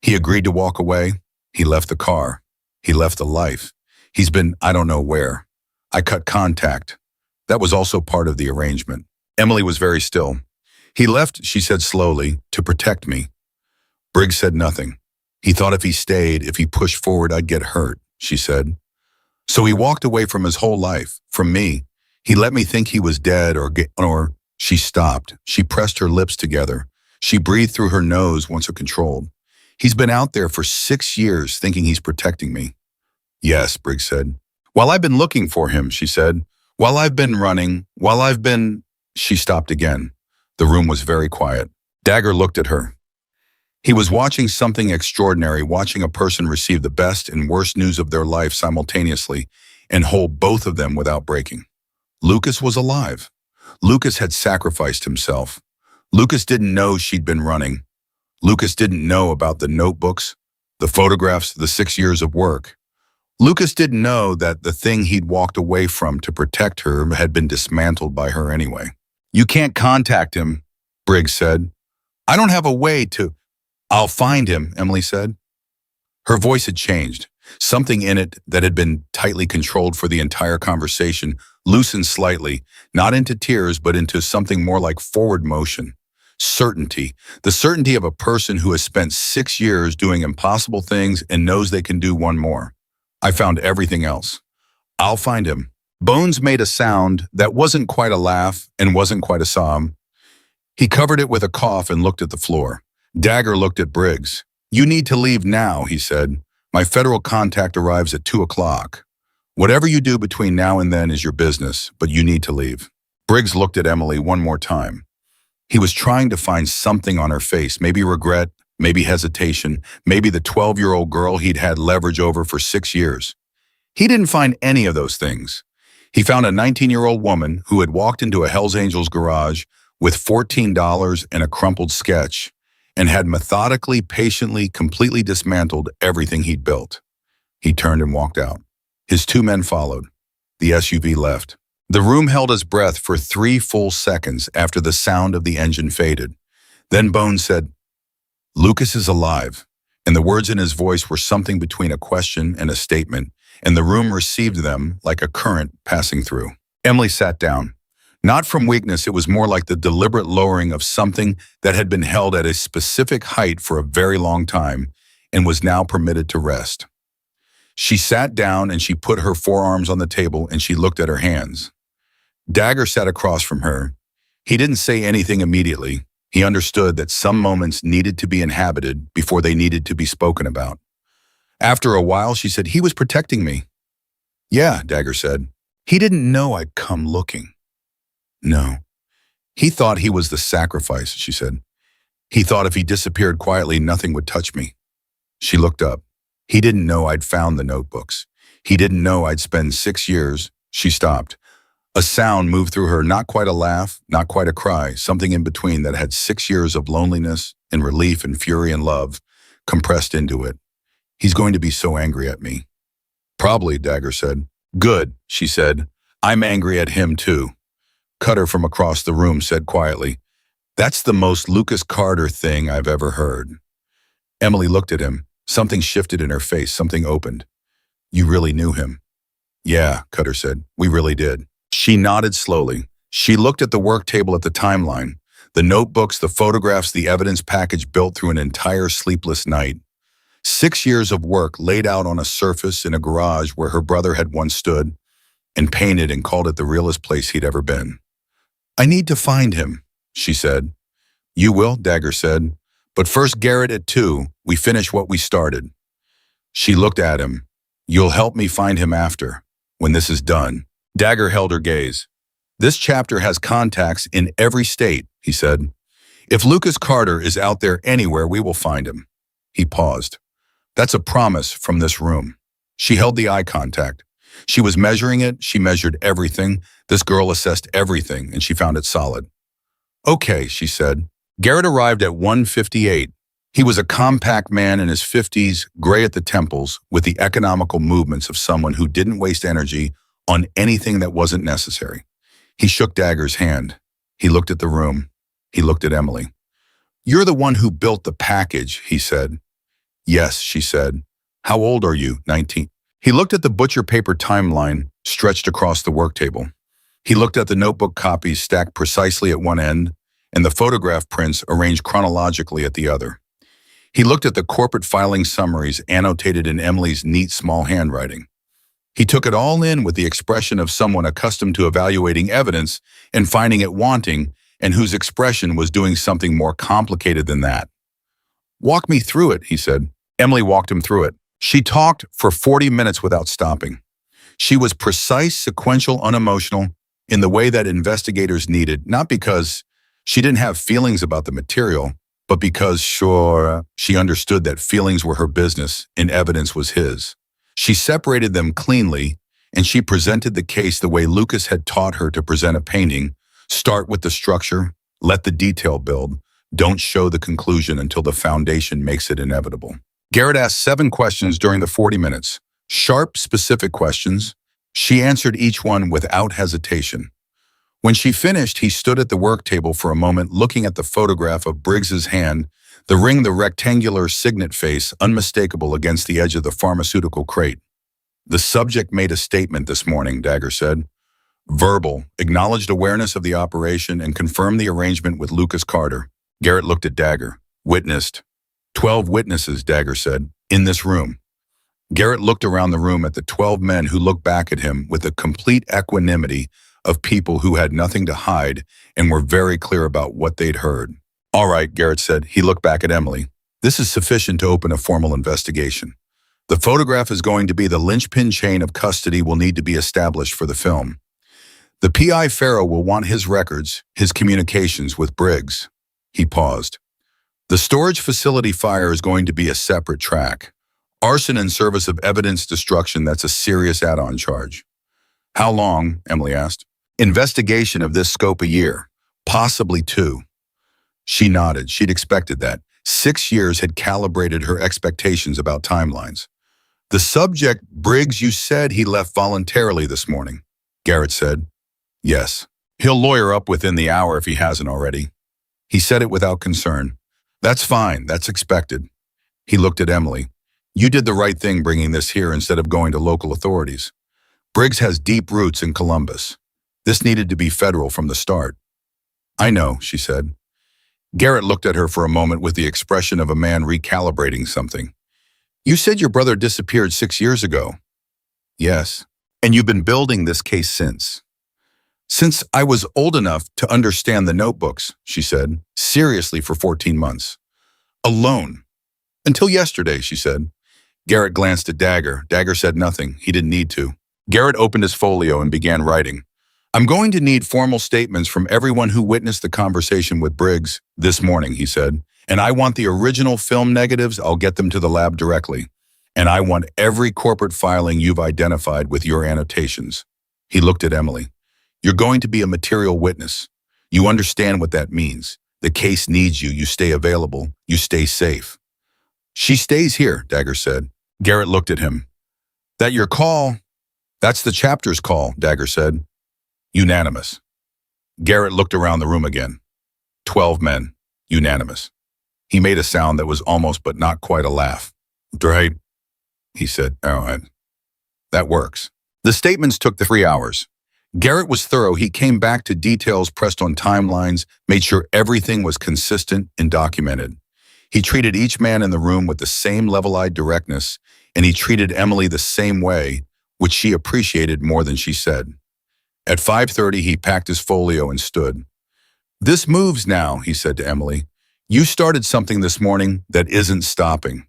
He agreed to walk away. He left the car. He left the life. He's been, I don't know where. I cut contact. That was also part of the arrangement. Emily was very still. He left, she said slowly, to protect me. Briggs said nothing. He thought if he stayed, if he pushed forward, I'd get hurt, she said. So he walked away from his whole life, from me. He let me think he was dead or she stopped. She pressed her lips together. She breathed through her nose once it controlled. He's been out there for 6 years thinking he's protecting me. Yes, Briggs said. While I've been looking for him, she said. While I've been running, She stopped again. The room was very quiet. Dagger looked at her. He was watching something extraordinary, watching a person receive the best and worst news of their life simultaneously and hold both of them without breaking. Lucas was alive. Lucas had sacrificed himself. Lucas didn't know she'd been running. Lucas didn't know about the notebooks, the photographs, the 6 years of work. Lucas didn't know that the thing he'd walked away from to protect her had been dismantled by her anyway. You can't contact him, Briggs said. I don't have a way to... I'll find him, Emily said. Her voice had changed. Something in it that had been tightly controlled for the entire conversation loosened slightly, not into tears, but into something more like forward motion. Certainty. The certainty of a person who has spent 6 years doing impossible things and knows they can do one more. I found everything else. I'll find him. Bones made a sound that wasn't quite a laugh and wasn't quite a sob. He covered it with a cough and looked at the floor. Dagger looked at Briggs. You need to leave now, he said. My federal contact arrives at 2 o'clock. Whatever you do between now and then is your business, but you need to leave. Briggs looked at Emily one more time. He was trying to find something on her face, maybe regret, maybe hesitation, maybe the 12-year-old girl he'd had leverage over for 6 years. He didn't find any of those things. He found a 19-year-old woman who had walked into a Hells Angels garage with $14 and a crumpled sketch and had methodically, patiently, completely dismantled everything he'd built. He turned and walked out. His 2 men followed. The SUV left. The room held its breath for 3 full seconds after the sound of the engine faded. Then Bones said, "Lucas is alive," and the words in his voice were something between a question and a statement, and the room received them like a current passing through. Emily sat down. Not from weakness, it was more like the deliberate lowering of something that had been held at a specific height for a very long time and was now permitted to rest. She sat down and she put her forearms on the table and she looked at her hands. Dagger sat across from her. He didn't say anything immediately. He understood that some moments needed to be inhabited before they needed to be spoken about. After a while, she said, "He was protecting me." "Yeah," Dagger said. "He didn't know I'd come looking." "No. He thought he was the sacrifice," she said. "He thought if he disappeared quietly, nothing would touch me." She looked up. "He didn't know I'd found the notebooks. He didn't know I'd spent 6 years." She stopped. A sound moved through her, not quite a laugh, not quite a cry, something in between that had 6 years of loneliness and relief and fury and love compressed into it. "He's going to be so angry at me." "Probably," Dagger said. "Good," she said. "I'm angry at him too." Cutter from across the room said quietly, "That's the most Lucas Carter thing I've ever heard." Emily looked at him. Something shifted in her face, something opened. "You really knew him?" "Yeah," Cutter said. "We really did." She nodded slowly. She looked at the work table at the timeline, the notebooks, the photographs, the evidence package built through an entire sleepless night. 6 years of work laid out on a surface in a garage where her brother had once stood and painted and called it the realest place he'd ever been. "I need to find him," she said. "You will," Dagger said. "But first, Garrett, at 2, we finish what we started." She looked at him. "You'll help me find him after, when this is done." Dagger held her gaze. "This chapter has contacts in every state," he said. "If Lucas Carter is out there anywhere, we will find him." He paused. "That's a promise from this room." She held the eye contact. She was measuring it. She measured everything. This girl assessed everything, and she found it solid. "Okay," she said. Garrett arrived at 1:58. He was a compact man in his 50s, gray at the temples, with the economical movements of someone who didn't waste energy on anything that wasn't necessary. He shook Dagger's hand. He looked at the room. He looked at Emily. "You're the one who built the package," he said. "Yes," she said. "How old are you?" 19. He looked at the butcher paper timeline stretched across the work table. He looked at the notebook copies stacked precisely at one end and the photograph prints arranged chronologically at the other. He looked at the corporate filing summaries annotated in Emily's neat small handwriting. He took it all in with the expression of someone accustomed to evaluating evidence and finding it wanting, and whose expression was doing something more complicated than that. "Walk me through it," he said. Emily walked him through it. She talked for 40 minutes without stopping. She was precise, sequential, unemotional, in the way that investigators needed, not because she didn't have feelings about the material, but because, sure, she understood that feelings were her business and evidence was his. She separated them cleanly, and she presented the case the way Lucas had taught her to present a painting. Start with the structure, let the detail build, don't show the conclusion until the foundation makes it inevitable. Garrett asked 7 questions during the 40 minutes. Sharp, specific questions. She answered each one without hesitation. When she finished, he stood at the work table for a moment looking at the photograph of Briggs's hand, the ring, the rectangular signet face, unmistakable against the edge of the pharmaceutical crate. "The subject made a statement this morning," Dagger said. "Verbal, acknowledged awareness of the operation and confirmed the arrangement with Lucas Carter." Garrett looked at Dagger. "Witnessed." 12 witnesses, Dagger said, "in this room." Garrett looked around the room at the 12 men who looked back at him with the complete equanimity of people who had nothing to hide and were very clear about what they'd heard. "All right," Garrett said. He looked back at Emily. "This is sufficient to open a formal investigation. The photograph is going to be the linchpin. Chain of custody will need to be established for the film. The PI Farrow will want his records, his communications with Briggs." He paused. The storage facility fire is going to be a separate track. Arson in service of evidence destruction, that's a serious add-on charge. How long? Emily asked. Investigation of this scope a year, possibly 2. She nodded. She'd expected that. 6 years had calibrated her expectations about timelines. The subject, Briggs, you said he left voluntarily this morning, Garrett said. Yes. He'll lawyer up within the hour if he hasn't already. He said it without concern. That's fine. That's expected. He looked at Emily. You did the right thing bringing this here instead of going to local authorities. Briggs has deep roots in Columbus. This needed to be federal from the start. I know, she said. Garrett looked at her for a moment with the expression of a man recalibrating something. You said your brother disappeared 6 years ago. Yes. And you've been building this case since. Since I was old enough to understand the notebooks, she said, seriously for 14 months. Alone. Until yesterday, she said. Garrett glanced at Dagger. Dagger said nothing. He didn't need to. Garrett opened his folio and began writing. I'm going to need formal statements from everyone who witnessed the conversation with Briggs this morning, he said. And I want the original film negatives. I'll get them to the lab directly. And I want every corporate filing you've identified with your annotations. He looked at Emily. You're going to be a material witness. You understand what that means. The case needs you. You stay available. You stay safe. She stays here, Dagger said. Garrett looked at him. That your call? That's the chapter's call, Dagger said. Unanimous. Garrett looked around the room again. 12 men. Unanimous. He made a sound that was almost but not quite a laugh. Right, he said. All right. That works. The statements took the 3 hours. Garrett was thorough. He came back to details, pressed on timelines, made sure everything was consistent and documented. He treated each man in the room with the same level-eyed directness, and he treated Emily the same way, which she appreciated more than she said. At 5:30, he packed his folio and stood. This moves now, he said to Emily. You started something this morning that isn't stopping.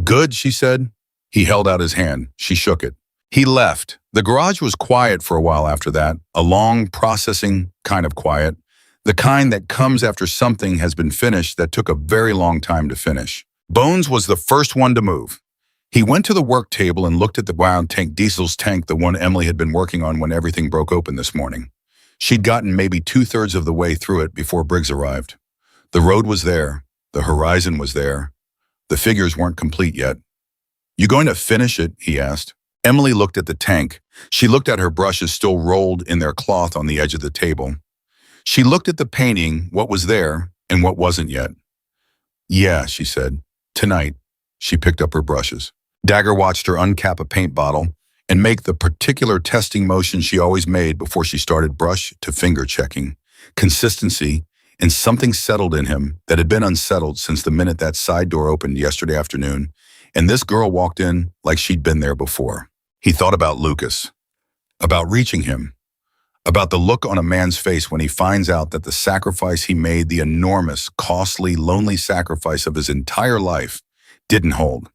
Good, she said. He held out his hand. She shook it. He left. The garage was quiet for a while after that, a long, processing kind of quiet, the kind that comes after something has been finished that took a very long time to finish. Bones was the first one to move. He went to the work table and looked at the ground tank, Diesel's tank, the one Emily had been working on when everything broke open this morning. She'd gotten maybe 2/3 of the way through it before Briggs arrived. The road was there. The horizon was there. The figures weren't complete yet. You going to finish it? He asked. Emily looked at the tank. She looked at her brushes still rolled in their cloth on the edge of the table. She looked at the painting, what was there and what wasn't yet. Yeah, she said. Tonight. She picked up her brushes. Dagger watched her uncap a paint bottle and make the particular testing motion she always made before she started brush to finger checking. Consistency, and something settled in him that had been unsettled since the minute that side door opened yesterday afternoon, and this girl walked in like she'd been there before. He thought about Lucas, about reaching him, about the look on a man's face when he finds out that the sacrifice he made, the enormous, costly, lonely sacrifice of his entire life, didn't hold.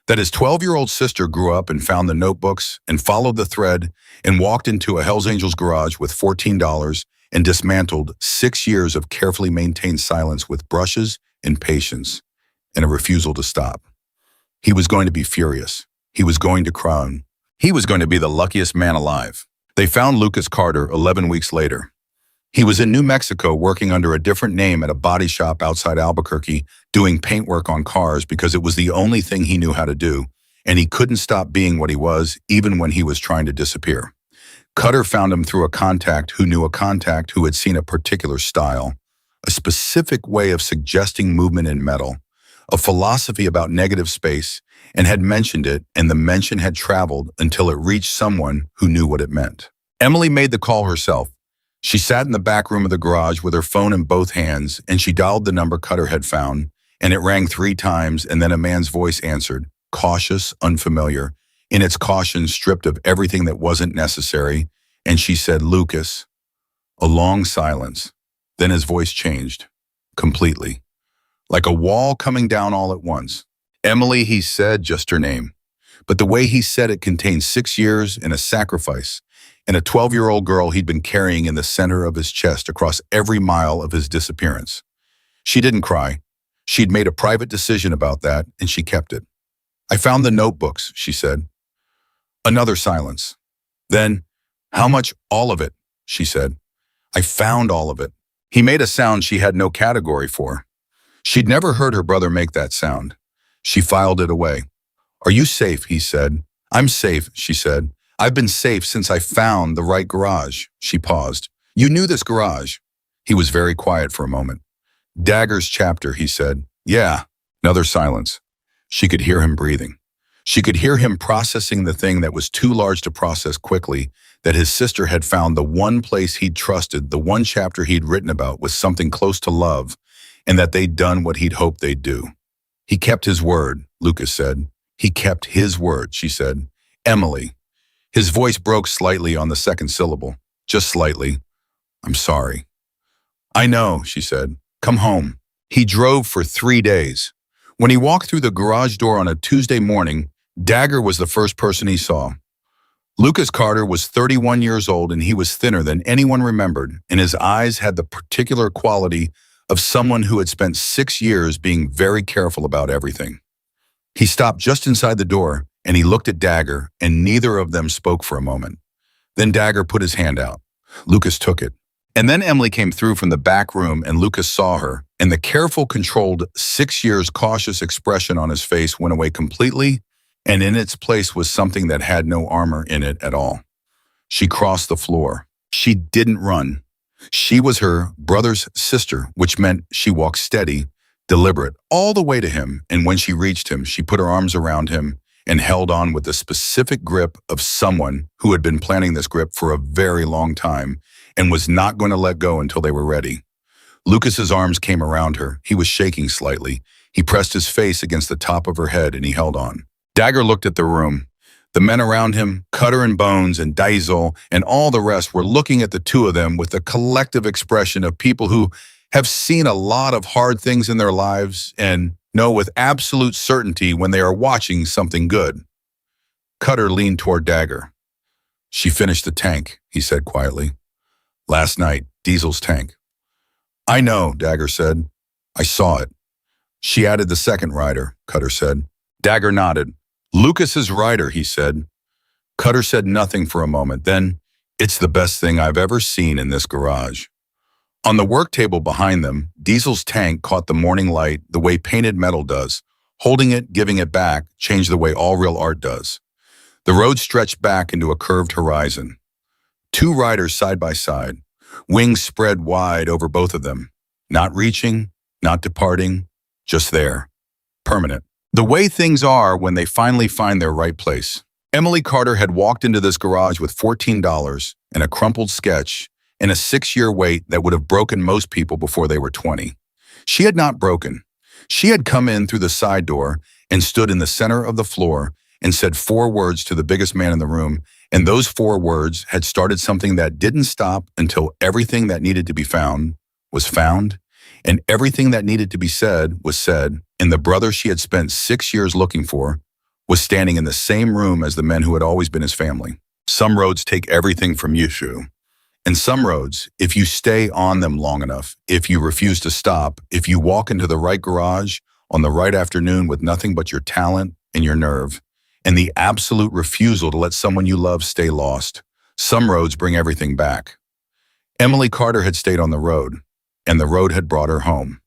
That his 12-year-old sister grew up and found the notebooks and followed the thread and walked into a Hells Angels garage with $14 and dismantled 6 years of carefully maintained silence with brushes and patience and a refusal to stop. He was going to be furious. He was going to cry. He was going to be the luckiest man alive. They found Lucas Carter 11 weeks later. He was in New Mexico working under a different name at a body shop outside Albuquerque, doing paintwork on cars because it was the only thing he knew how to do, and he couldn't stop being what he was even when he was trying to disappear. Cutter found him through a contact who knew a contact who had seen a particular style, a specific way of suggesting movement in metal, a philosophy about negative space, and had mentioned it, and the mention had traveled until it reached someone who knew what it meant. Emily made the call herself. She sat in the back room of the garage with her phone in both hands, and she dialed the number Cutter had found, and it rang 3 times, and then a man's voice answered, cautious, unfamiliar, in its caution stripped of everything that wasn't necessary, and she said, Lucas. A long silence. Then his voice changed, completely. Like a wall coming down all at once. Emily, he said, just her name. But the way he said it contained 6 years and a sacrifice, and a 12-year-old girl he'd been carrying in the center of his chest across every mile of his disappearance. She didn't cry. She'd made a private decision about that, and she kept it. I found the notebooks, she said. Another silence. Then, how much? All of it, she said. I found all of it. He made a sound she had no category for. She'd never heard her brother make that sound. She filed it away. Are you safe? He said. I'm safe, she said. I've been safe since I found the right garage. She paused. You knew this garage? He was very quiet for a moment. Dagger's chapter, he said. Yeah. Another silence. She could hear him breathing. She could hear him processing the thing that was too large to process quickly, that his sister had found the one place he'd trusted, the one chapter he'd written about was something close to love, and that they'd done what he'd hoped they'd do. He kept his word, Lucas said. He kept his word, she said. Emily. His voice broke slightly on the second syllable. Just slightly. I'm sorry. I know, she said. Come home. He drove for 3 days. When he walked through the garage door on a Tuesday morning, Dagger was the first person he saw. Lucas Carter was 31 years old and he was thinner than anyone remembered, and his eyes had the particular quality of someone who had spent 6 years being very careful about everything. He stopped just inside the door and he looked at Dagger, and neither of them spoke for a moment. Then Dagger put his hand out. Lucas took it. And then Emily came through from the back room and Lucas saw her, and the careful, controlled, 6 years cautious expression on his face went away completely, and in its place was something that had no armor in it at all. She crossed the floor. She didn't run. She was her brother's sister, which meant she walked steady, deliberate, all the way to him, and when she reached him, she put her arms around him and held on with the specific grip of someone who had been planning this grip for a very long time and was not going to let go until they were ready. Lucas's arms came around her. He was shaking slightly. He pressed his face against the top of her head and he held on. Dagger looked at the room. The men around him, Cutter and Bones and Diesel and all the rest, were looking at the two of them with a collective expression of people who have seen a lot of hard things in their lives and know with absolute certainty when they are watching something good. Cutter leaned toward Dagger. She finished the tank, he said quietly. Last night, Diesel's tank. I know, Dagger said. I saw it. She added the second rider, Cutter said. Dagger nodded. Lucas's rider, he said. Cutter said nothing for a moment. Then, it's the best thing I've ever seen in this garage. On the work table behind them, Diesel's tank caught the morning light the way painted metal does. Holding it, giving it back, changed the way all real art does. The road stretched back into a curved horizon. 2 riders side by side, wings spread wide over both of them. Not reaching, not departing, just there. Permanent. The way things are when they finally find their right place. Emily Carter had walked into this garage with $14 and a crumpled sketch and a 6-year wait that would have broken most people before they were 20. She had not broken. She had come in through the side door and stood in the center of the floor and said 4 words to the biggest man in the room, and those 4 words had started something that didn't stop until everything that needed to be found was found, and everything that needed to be said was said, and the brother she had spent 6 years looking for was standing in the same room as the men who had always been his family. Some roads take everything from you, Shu. And some roads, if you stay on them long enough, if you refuse to stop, if you walk into the right garage on the right afternoon with nothing but your talent and your nerve, and the absolute refusal to let someone you love stay lost, some roads bring everything back. Emily Carter had stayed on the road, and the road had brought her home.